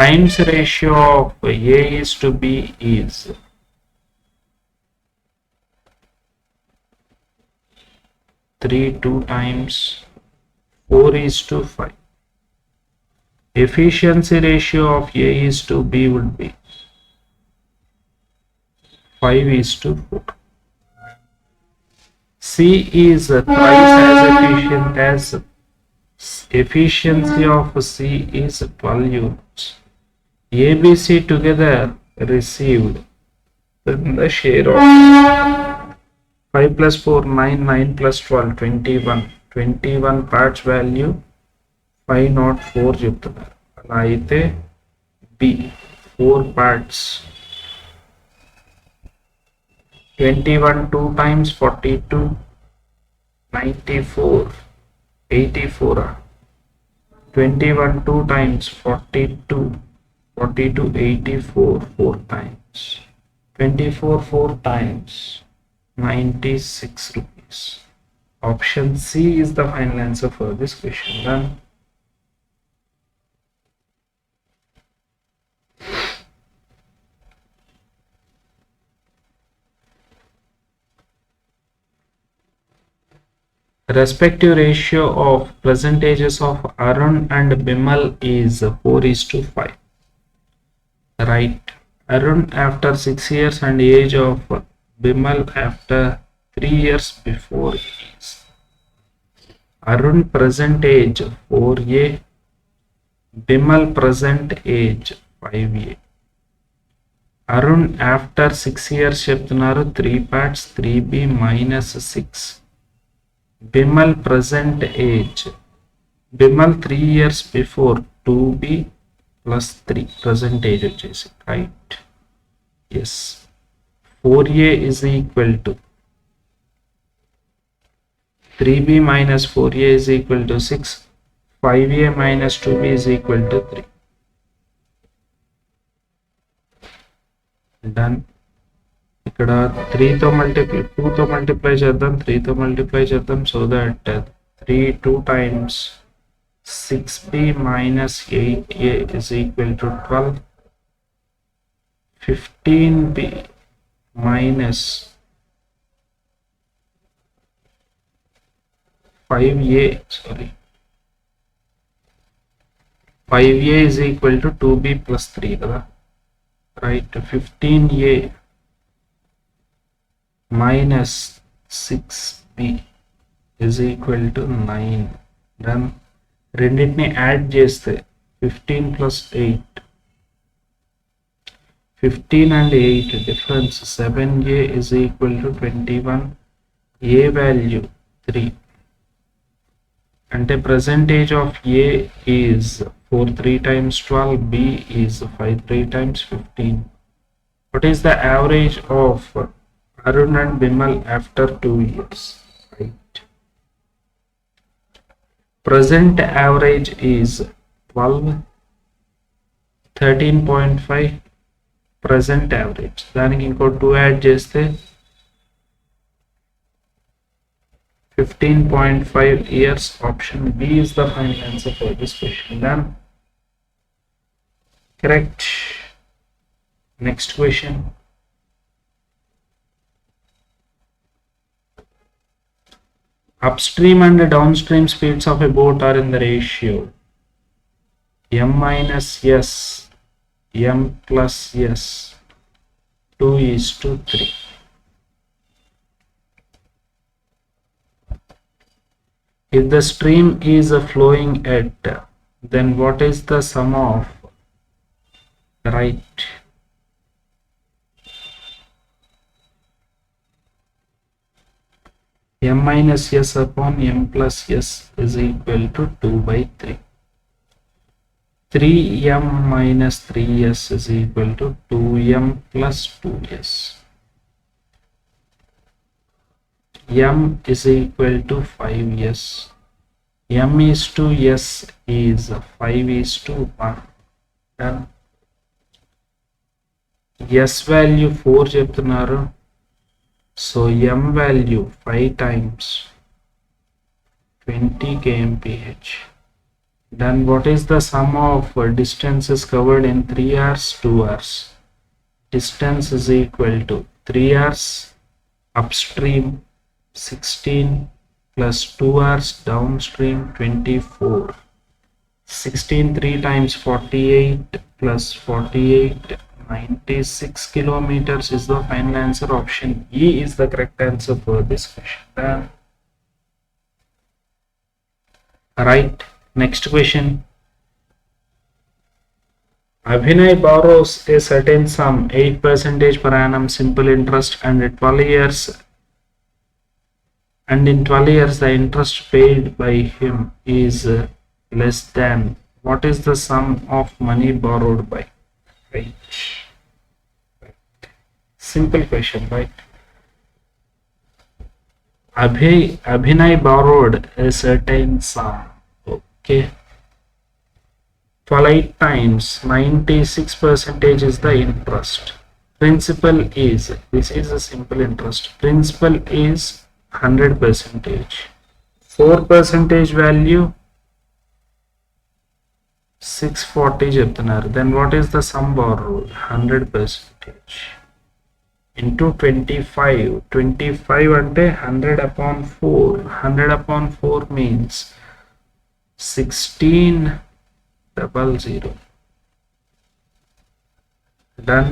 Times ratio of A is to B is 3 2 times 4:5. Efficiency ratio of A is to B would be 5:4. C is twice as efficient as, efficiency of C is 12 units. ABC together received, then the share of 5 plus 4 9, 9 plus 12 21 parts value 504 చెప్తున్నారు. అలా అయితే B 4 parts, 21 2 times 42, 94 84. 21 2 times 42 84 4 times, 24 4 times 96 rupees. Option C is the final answer for this question. Done. Respective ratio of percentages of Arun and Bimal is 4:5. Right. Arun after 6 years and age of Bimal after 3 years before is. Arun present age 4A, Bimal present age 5A. Arun after 6 years చెప్తున్నారు 3 parts 3B minus 6. Bimal present age. Bimal 3 years before 2B plus 3 present age వచ్చేసి right. Yes. 4A is equal to 3B minus 4A is equal to 6. 5A minus 2B is equal to 3. Done. ఇక్కడ 3 తో multiply 2 తో multiply చేద్దాం 3 తో multiply చేద్దాం so that 3 2 times 6B minus 8A is equal to 12. 15B minus 5A, sorry, 5A is equal to 2B plus 3 kada, right? 15A minus 6B is equal to 9. Then రెండింటిని add చేస్తే 15 plus 8, 15 and 8 difference 7A is equal to 21. A value 3. Ante percentage of A is 4 3 times 12, B is 5 3 times 15. What is the average of Arun and Bimal after 2 years? Right. Present average is 12, 13.5. Present average. దానికి ఇంకో 2 add చేస్తే 15.5 years. Option B is the final answer for this question. Done. Correct. Next question. Upstream and downstream speeds of a boat are in the ratio m minus s, m plus s, 2:3. If the stream is flowing at, then what is the sum of, right? M minus s upon m plus s is equal to 2/3. 3m minus 3s is equal to 2m plus 2s. M is equal to 5s. M is to s is 5:1. Done. S value 4 చెప్తున్నారు. So m value 5 times 20 kmph. Then what is the sum of distances covered in 3 hours, 2 hours? Distance is equal to 3 hours upstream 16 plus 2 hours downstream 24. 16 3 times 48 plus 48, 96 kilometers is the final answer. Option E is the correct answer for this question. Right. Next question. Abhinay borrows a certain sum 8% per annum simple interest and in 12 years the interest paid by him is less than. What is the sum of money borrowed by? Right. Simple question, right? Abhinay borrowed a certain sum. Okay. 12 times 96% is the interest. Principal is, this is a simple interest. Principal is 100%. 4% value 640 చెప్తున్నారు. Then what is the sum borrowed? 100% into 25. 25 అంటే 100 upon 4. 100 upon 4 means 1600. Done.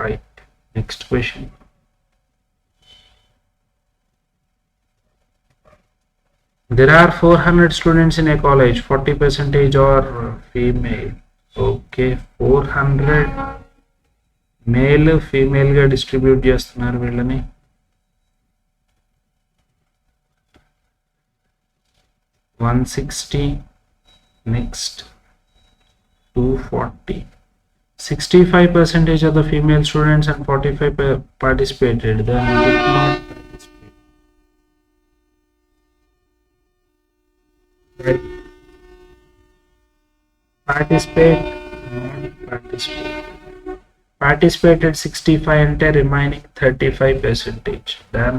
Right. Next question. There are 400 students in a college, 40 percentage are female. Okay, 400 male female గా distribute చేస్తున్నారు వీళ్ళని. 160, next 240. 65% of the female students and 45 participated. Then did not participate. Right. Participate, not participate. Participated 65 ante remaining 35%. Then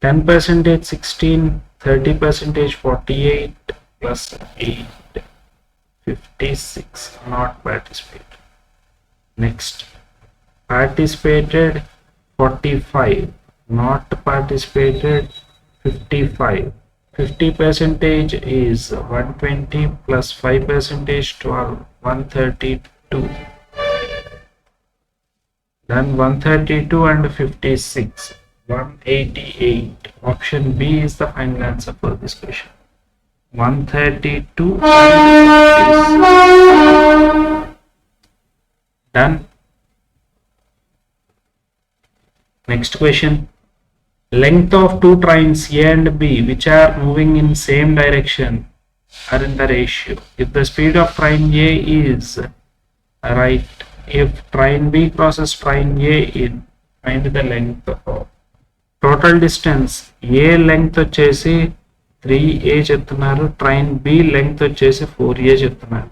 10% 16, 30% 48 plus 8, 56 not participated. Next, participated 45, not participated 55. 50% is 120 plus 5% 12, 132. Then 132 and 56, 188. Option B is the final answer for this question. 132 and 56. Done. Next question. Length of two trains A and B which are moving in same direction are in the ratio. If the speed of train A is right, if train B crosses train A in, find the length of total distance. A length వచ్చేసి 3A చెప్తున్నారు, train B length వచ్చేసి 4A చెప్తున్నారు.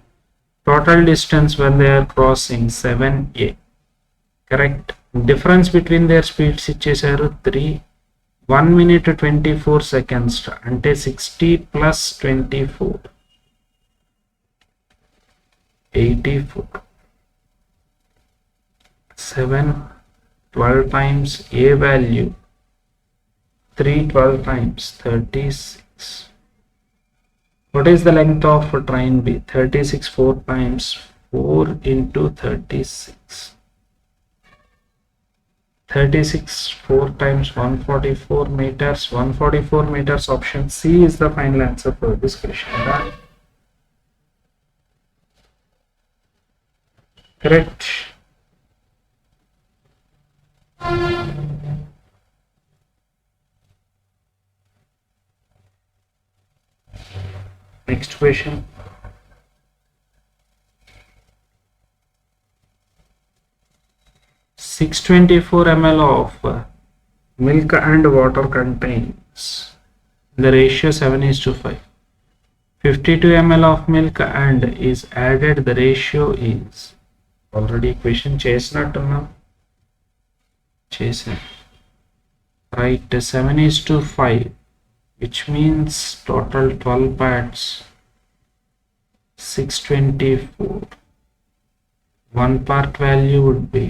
Total distance when they are crossing 7A. Correct. Difference between their speeds ఇచ్చేసారు 3. 1 minute 24 seconds అంటే 60 plus 24, 84. 7 12 times A value, 3 12 times 36. What is the length of train B? 36 4 times, 4 into 36. 36 4 times 144 meters. 144 meters. Option C is the final answer for this question. Correct. Next question. (624 ml of milk and water contains the ratio 7:5. 52 ml of milk and is added, the ratio is, already question చేసినట్టున్నాం, చేసాం, right? 7:5, which means total 12 parts. 624, one part value would be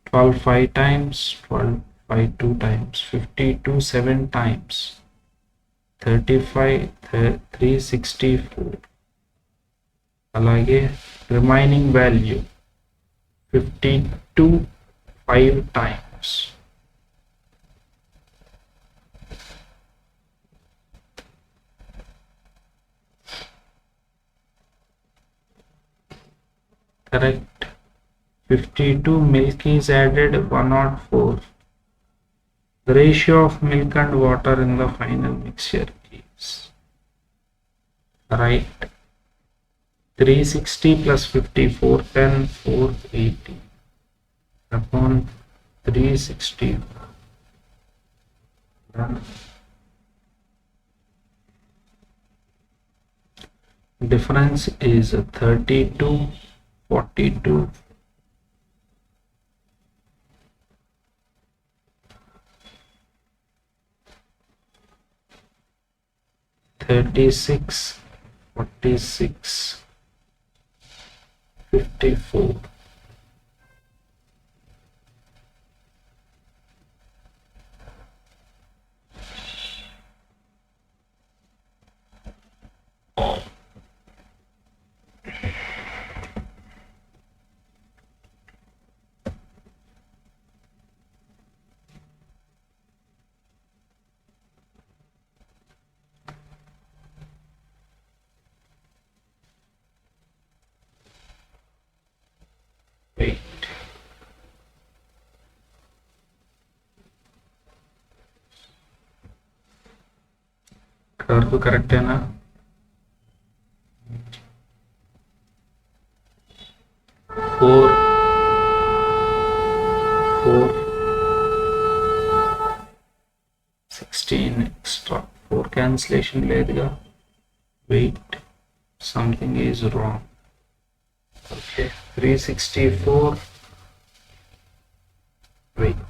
12 5 times, 12 5 2 times, 52 7 times, 35 364. అలాగే remaining value 52 5 times. Correct. 52 milk is added, 104. The ratio of milk and water in the final mixture is, right, 360 plus 54 10 480 upon 360. Difference is 32 42. 36 46 54. వరకు కరెక్టేనా? 4 16 extra 4 cancellation లేదుగా. Wait, something is wrong. Okay, 364. Wait.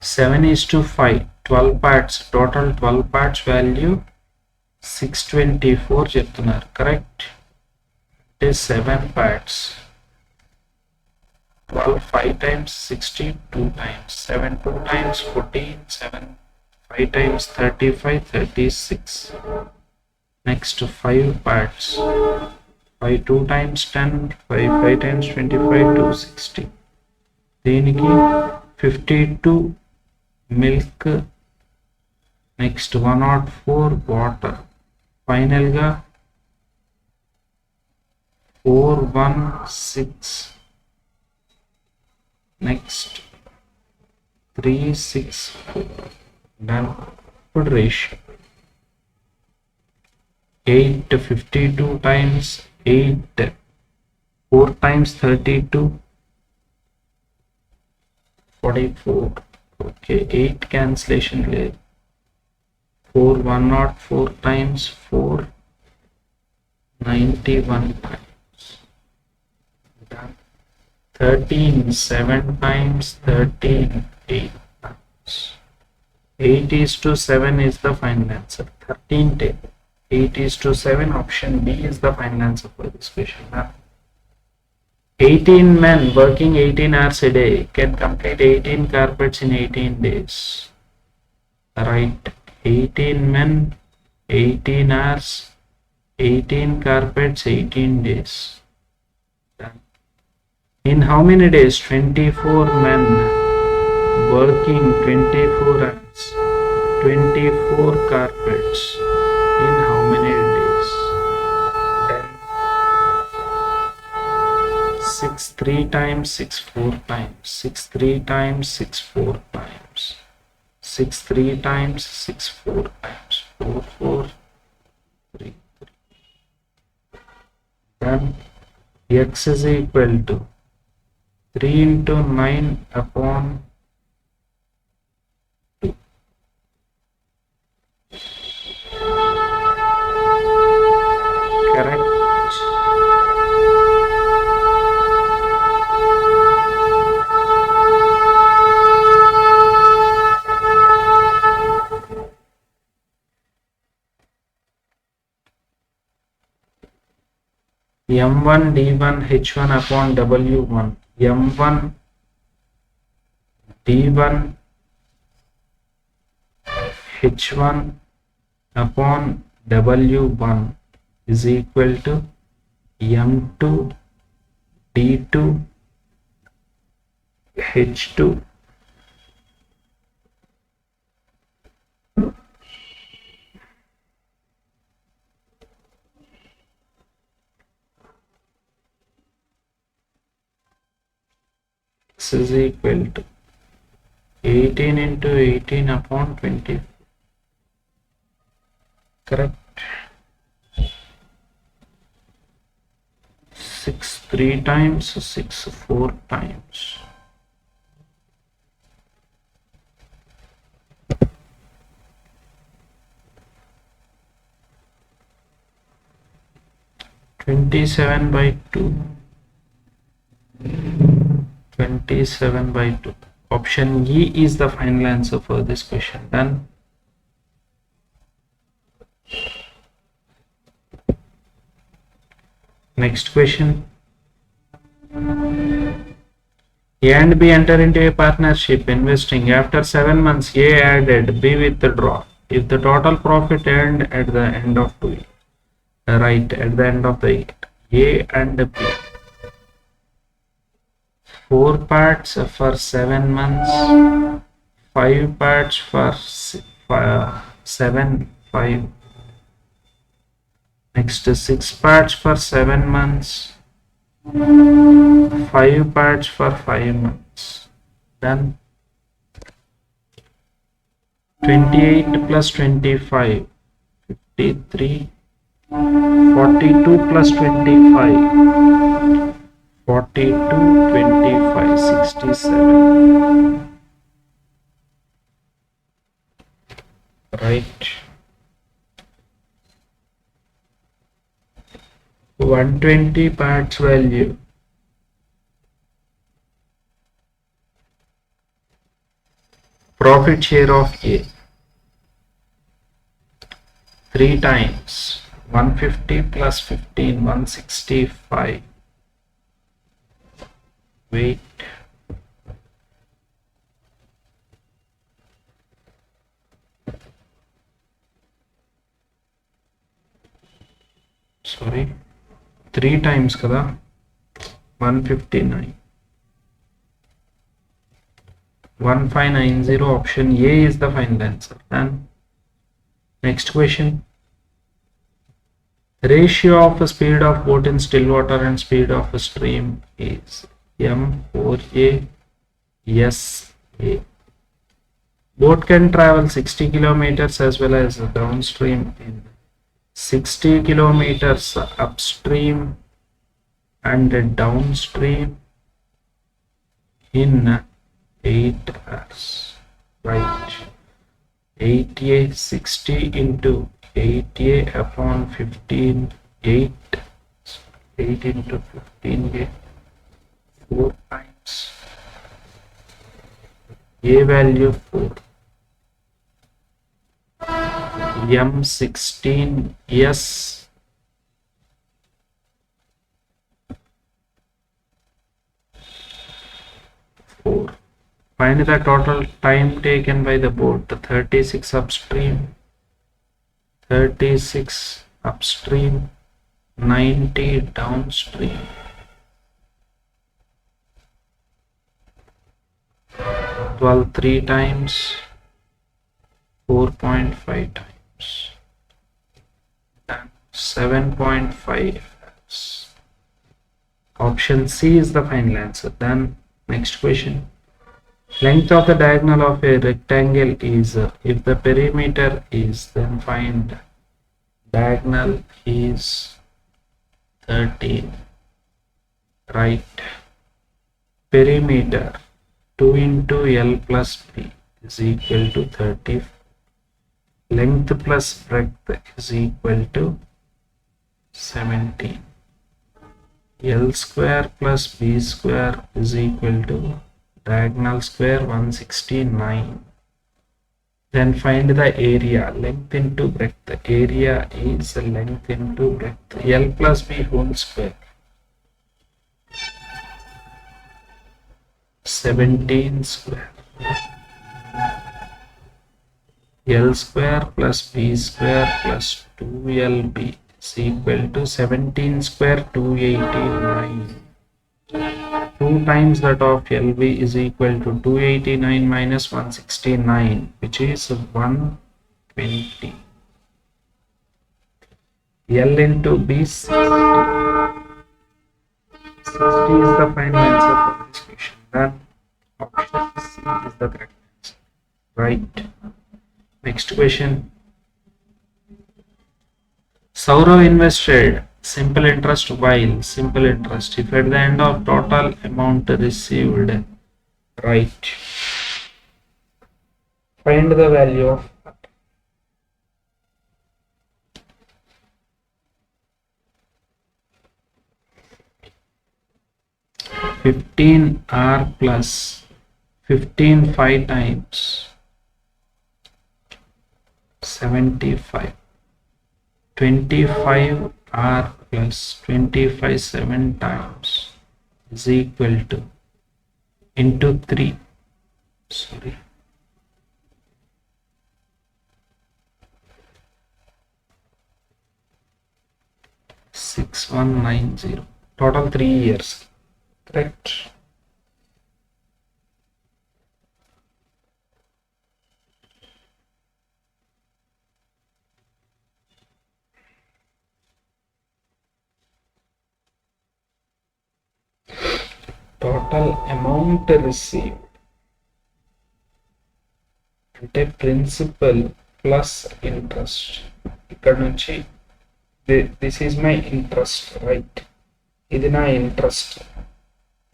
7:5, 12 parts, total 12 parts value 624 చెప్తున్నారు. Correct? It is 7 parts. 12 5 times 60, 2 times 7, 2 times 14, 7 5 times 35, 36. Next 5 parts. 5 2 times 10, 5 times 25, 260. దీనికి 52 milk. Next 104 water. Final గా 416. Next 364. Done. Good ratio. 8 52 times 8, 4 times 32, 44. Okay, 8 cancellation late. 4 104 times 4, 91 times. Done. 13 7 times 13, 8 times. 8:7 is the final answer. 13 10. 8:7, option B is the final answer for this question. 18 men working 18 hours a day can complete 18 carpets in 18 days. Right. 18 men, 18 hours, 18 carpets, 18 days. Done. In how many days? 24 men working 24 hours, 24 carpets. In how many days? 6 3 times 6 4 times 6 3 times 6 4 times 6 3 times 6 4 times 4 4 3 3. Then x is equal to 3 into 9 upon 2. Correct. M1 D1 H1 upon W1. M1 D1 H1 upon W1 is equal to M2 D2 H2 . This is equal to 18 into 18 upon 20. Correct. 6 3 times, 6 4 times. (27 by 2). 27 by 2. Option E is the final answer for this question. Done. Next question. A and B enter into a partnership investing. After 7 months, A added, B withdraw. If the total profit earned at the end of the year, right, at the end of the year, A and B. 4 parts for 7 months, 5 parts for 7, 5. Next 6 parts for 7 months, 5 parts for 5 months. Done. 28 plus 25, 53. 42 plus 25, 42, 25, 67. Right. 120 parts value. Profit share of A. 3 times. 150 plus 15, 165. Wait. Sorry. 3 times kada. 159. 1590. Option A is the final answer. Then next question. Ratio of speed of boat in still water and speed of a stream is M4A SA. Boat can travel 60 kilometers as well as downstream in 60 kilometers upstream and downstream in 8 hours. Right. 8A 60 into 8A upon 15, 8 into 15A, 4 times A value 4, M16 S 4. Find the total time taken by the boat. 36 upstream, 36 upstream, 90 downstream. 12 3 times, 4.5 times, and 7.5 hours. Option C is the final answer. Then next question. Length of the diagonal of a rectangle is, if the perimeter is, then find diagonal is 13. Right. Perimeter 2 into L plus B is equal to 30. Length plus breadth is equal to 17. L square plus B square is equal to diagonal square 169. Then find the area. Length into breadth. Area is length into breadth. L plus B whole square. 17 square. L square plus B square plus 2LB is equal to 17 square 289. 2 times that of LB is equal to 289 minus 169, which is 120. L into B 60. 60 is the final answer for this question. Then option C is the correct answer. Right. Next question. Saurav invested simple interest while simple interest if at the end of total amount received. Right. Find the value of 15R plus 15 5 times 75. 25R plus 25 7 times is equal to into 3. Sorry. $6190. Total 3 years. Correct. Total amount received అంటే principal plus interest. ఇక్కడ నుంచి this is my interest, right? ఇది నా interest.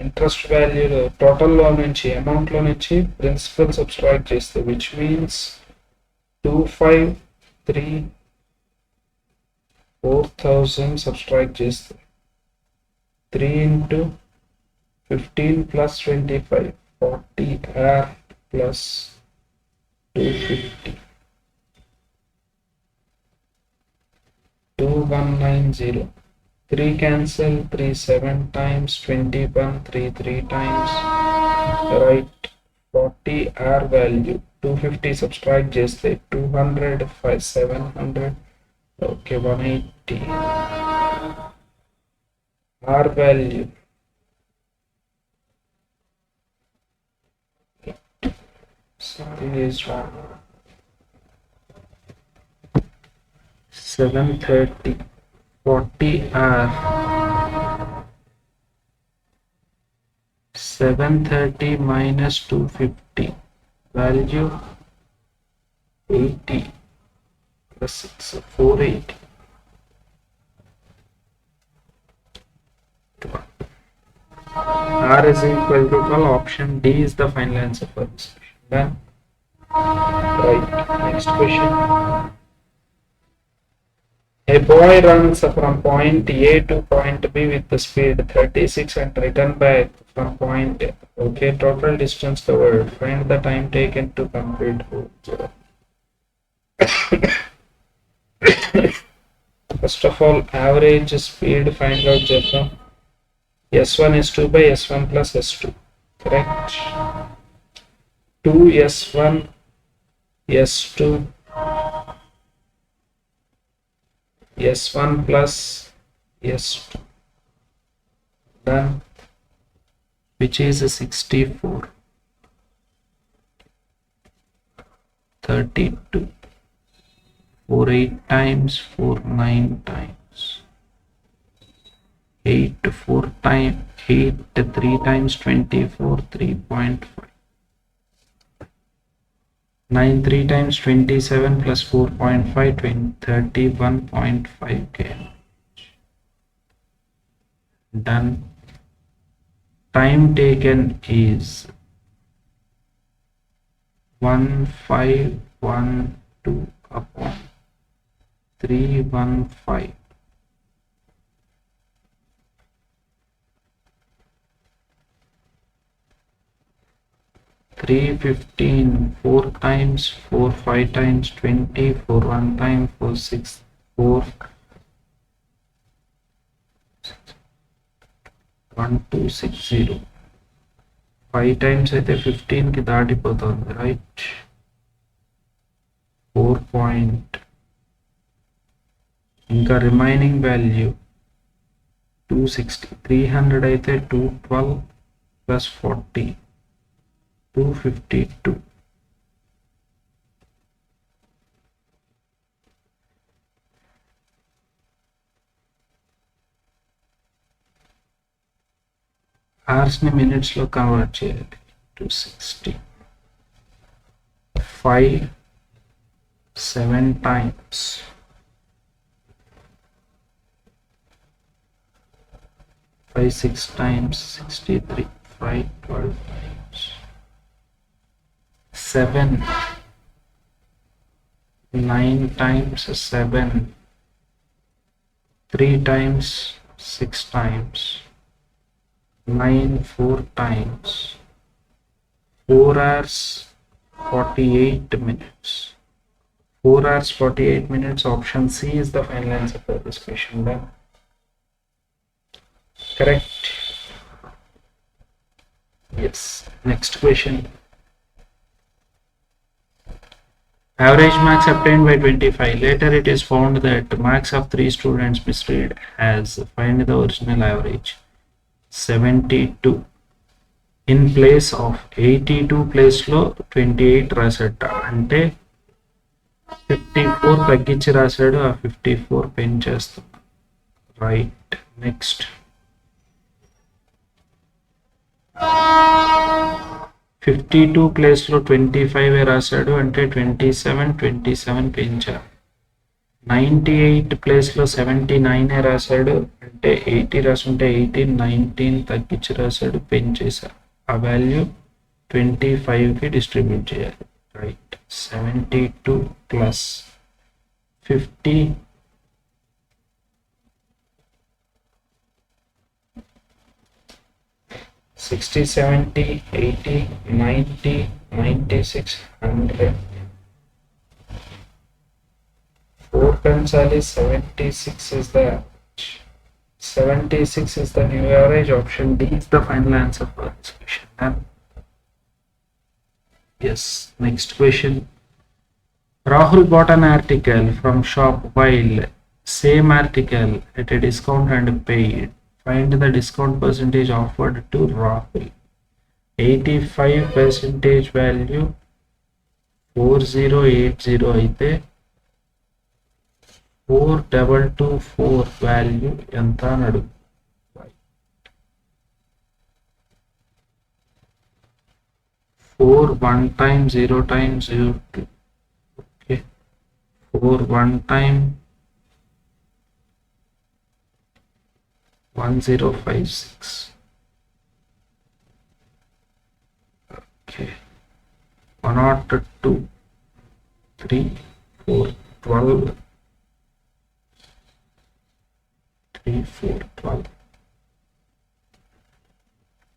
Interest value టోటల్లో నుంచి, అమౌంట్లో నుంచి principal subtract చేస్తే, which means 253 4000 subtract చేస్తే 3 into 15 plus 25 40 R plus 250 2190. 3 cancel, 3 7 times 21, 3 times, right? 40 R value 250 subtract చేస్తే 200 5 700, okay, 180. R value something is wrong. 730. 40 R 730 minus 250 value 80 plus 6 480. R is equal to 12. Option D is the final answer for this question. Done. Right. Next question. A boy runs from point A to point B with the speed 36 and return back from point A. Okay, total distance covered. Find the time taken to complete whole journey. First of all, average speed find out చేద్దాం. S1 S2 by S1 plus S2. Correct. 2 S1 S2 S1 plus S2. Done. Which is 64. 32. 4 8 times, 4 9 times. 8 4 times, 8 3 times 24, 3.5. 9 3 times 27 plus 4.5, 31.5 km. Done. Time taken is 1512 upon 315. 315, 4 times, 4 5 times 20, 4 1 time, 4 6 4 1260. 5 times అయితే 15 కి దాటిపోతుంది, right? 4 point. ఇంకా remaining value 260. 300 అయితే 212 plus 40 252. Hours ని minutes లో convert చేయాలి. 260. 5 7 times 5 6 times 63. 5 12 times 7 9 times 7. 3 times 6 times 9 4 times 4 hours 48 minutes. 4 hours 48 minutes. Option C is the final answer for this question. Done. Correct. Yes. Next question. Average marks obtained by 25. Later it is found that marks of 3 students misread as find the original average 72. In place of 82 place లో 28 రాసాడు. అంటే 54 తగ్గించి రాశాడు. ఆ 54 పెంచేస్తాం, right? Next 52 ప్లేస్లో 25 రాశాడు అంటే 27 పెంచారు. 98 ప్లేస్లో 79 రాశాడు అంటే 80 రాసుంటే 18 19 తగ్గించి రాశాడు, పెంచేశారు. ఆ వాల్యూ 25కి డిస్ట్రిబ్యూట్ చేయాలి. Right. 72 plus 50 60 70 80 90 96 100 4 pencil is 76 is the average. 76 is the new average. Option D is the final answer for this question. And yes, next question. Rahul bought an article from shop while same article at a discount and paid. Find the discount percentage offered to Rahul. 85% value 4080 అయితే 4224 value ఎంత అని అడుగు. 4 1 time 0 time 0 2. Okay, 4 1 time 1056. Okay, 102 3 4 12 3 4 12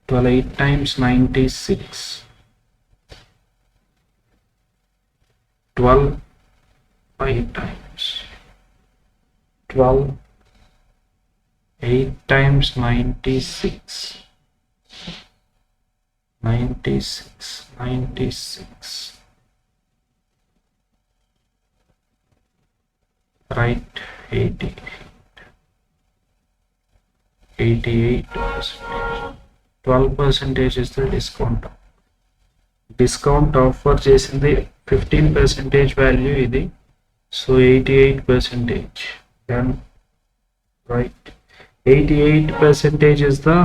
12 8 times 96 12 5 times 12 8 times 96 right. 88 12% is the discount offer చేసింది 15% value ఇది, so 88%. then right, 88% is the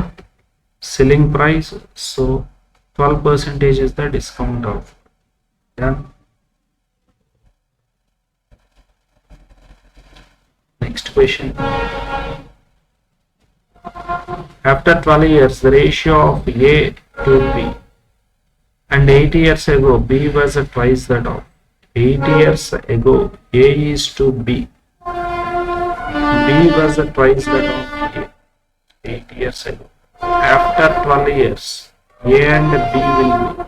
selling price, so 12% is the discount offer. then next question. After 12 years, the ratio of A to B, and 8 years ago B was twice that of. 8 years ago A is to B. B was twice that of A. 8 years ago. After 12 years, A and B will be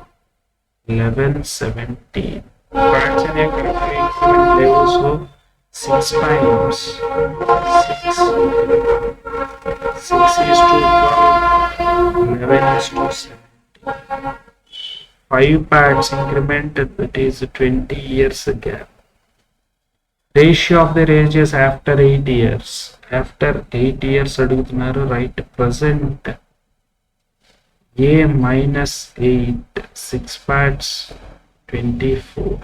11 17. Facts in a increment level, so 6 times 6 is to 12, 11 is to 17. 5 parts increment, that is 20 years gap. Ratio of the ranges after 8 years. After 8 years adugutunnaru, right? Present A minus 8, 6 parts 24.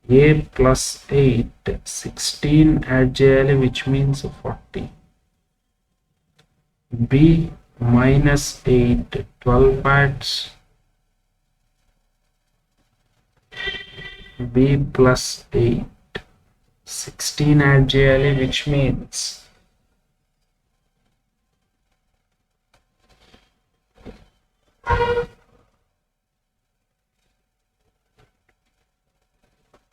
A plus 8, 16 add cheyali, which means 40. B minus 8, 12 parts. B plus 8, 16 add cheyali, which means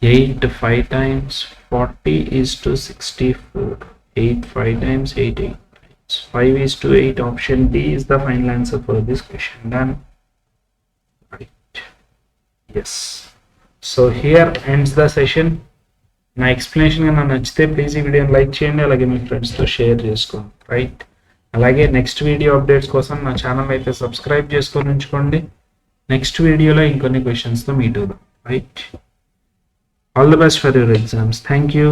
8 5 times 40 is to 64. 8 5 times 8 8 times 5 is to 8. Option D is the final answer for this question. Done. Right. Yes. So here ends the session. నా explanation కన్నా నచ్చితే please ఈ వీడియోని like చేయండి, అలాగే మీ ఫ్రెండ్స్తో share చేసుకోండి. Right. అలాగే నెక్స్ట్ వీడియో అప్డేట్స్ కోసం నా ఛానల్ అయితే సబ్స్క్రైబ్ చేసుకొని ఉంచుకోండి. నెక్స్ట్ వీడియోలో ఇంకొన్ని క్వశ్చన్స్తో మీట్ అవుదాం. Right. All the best for your exams. Thank you.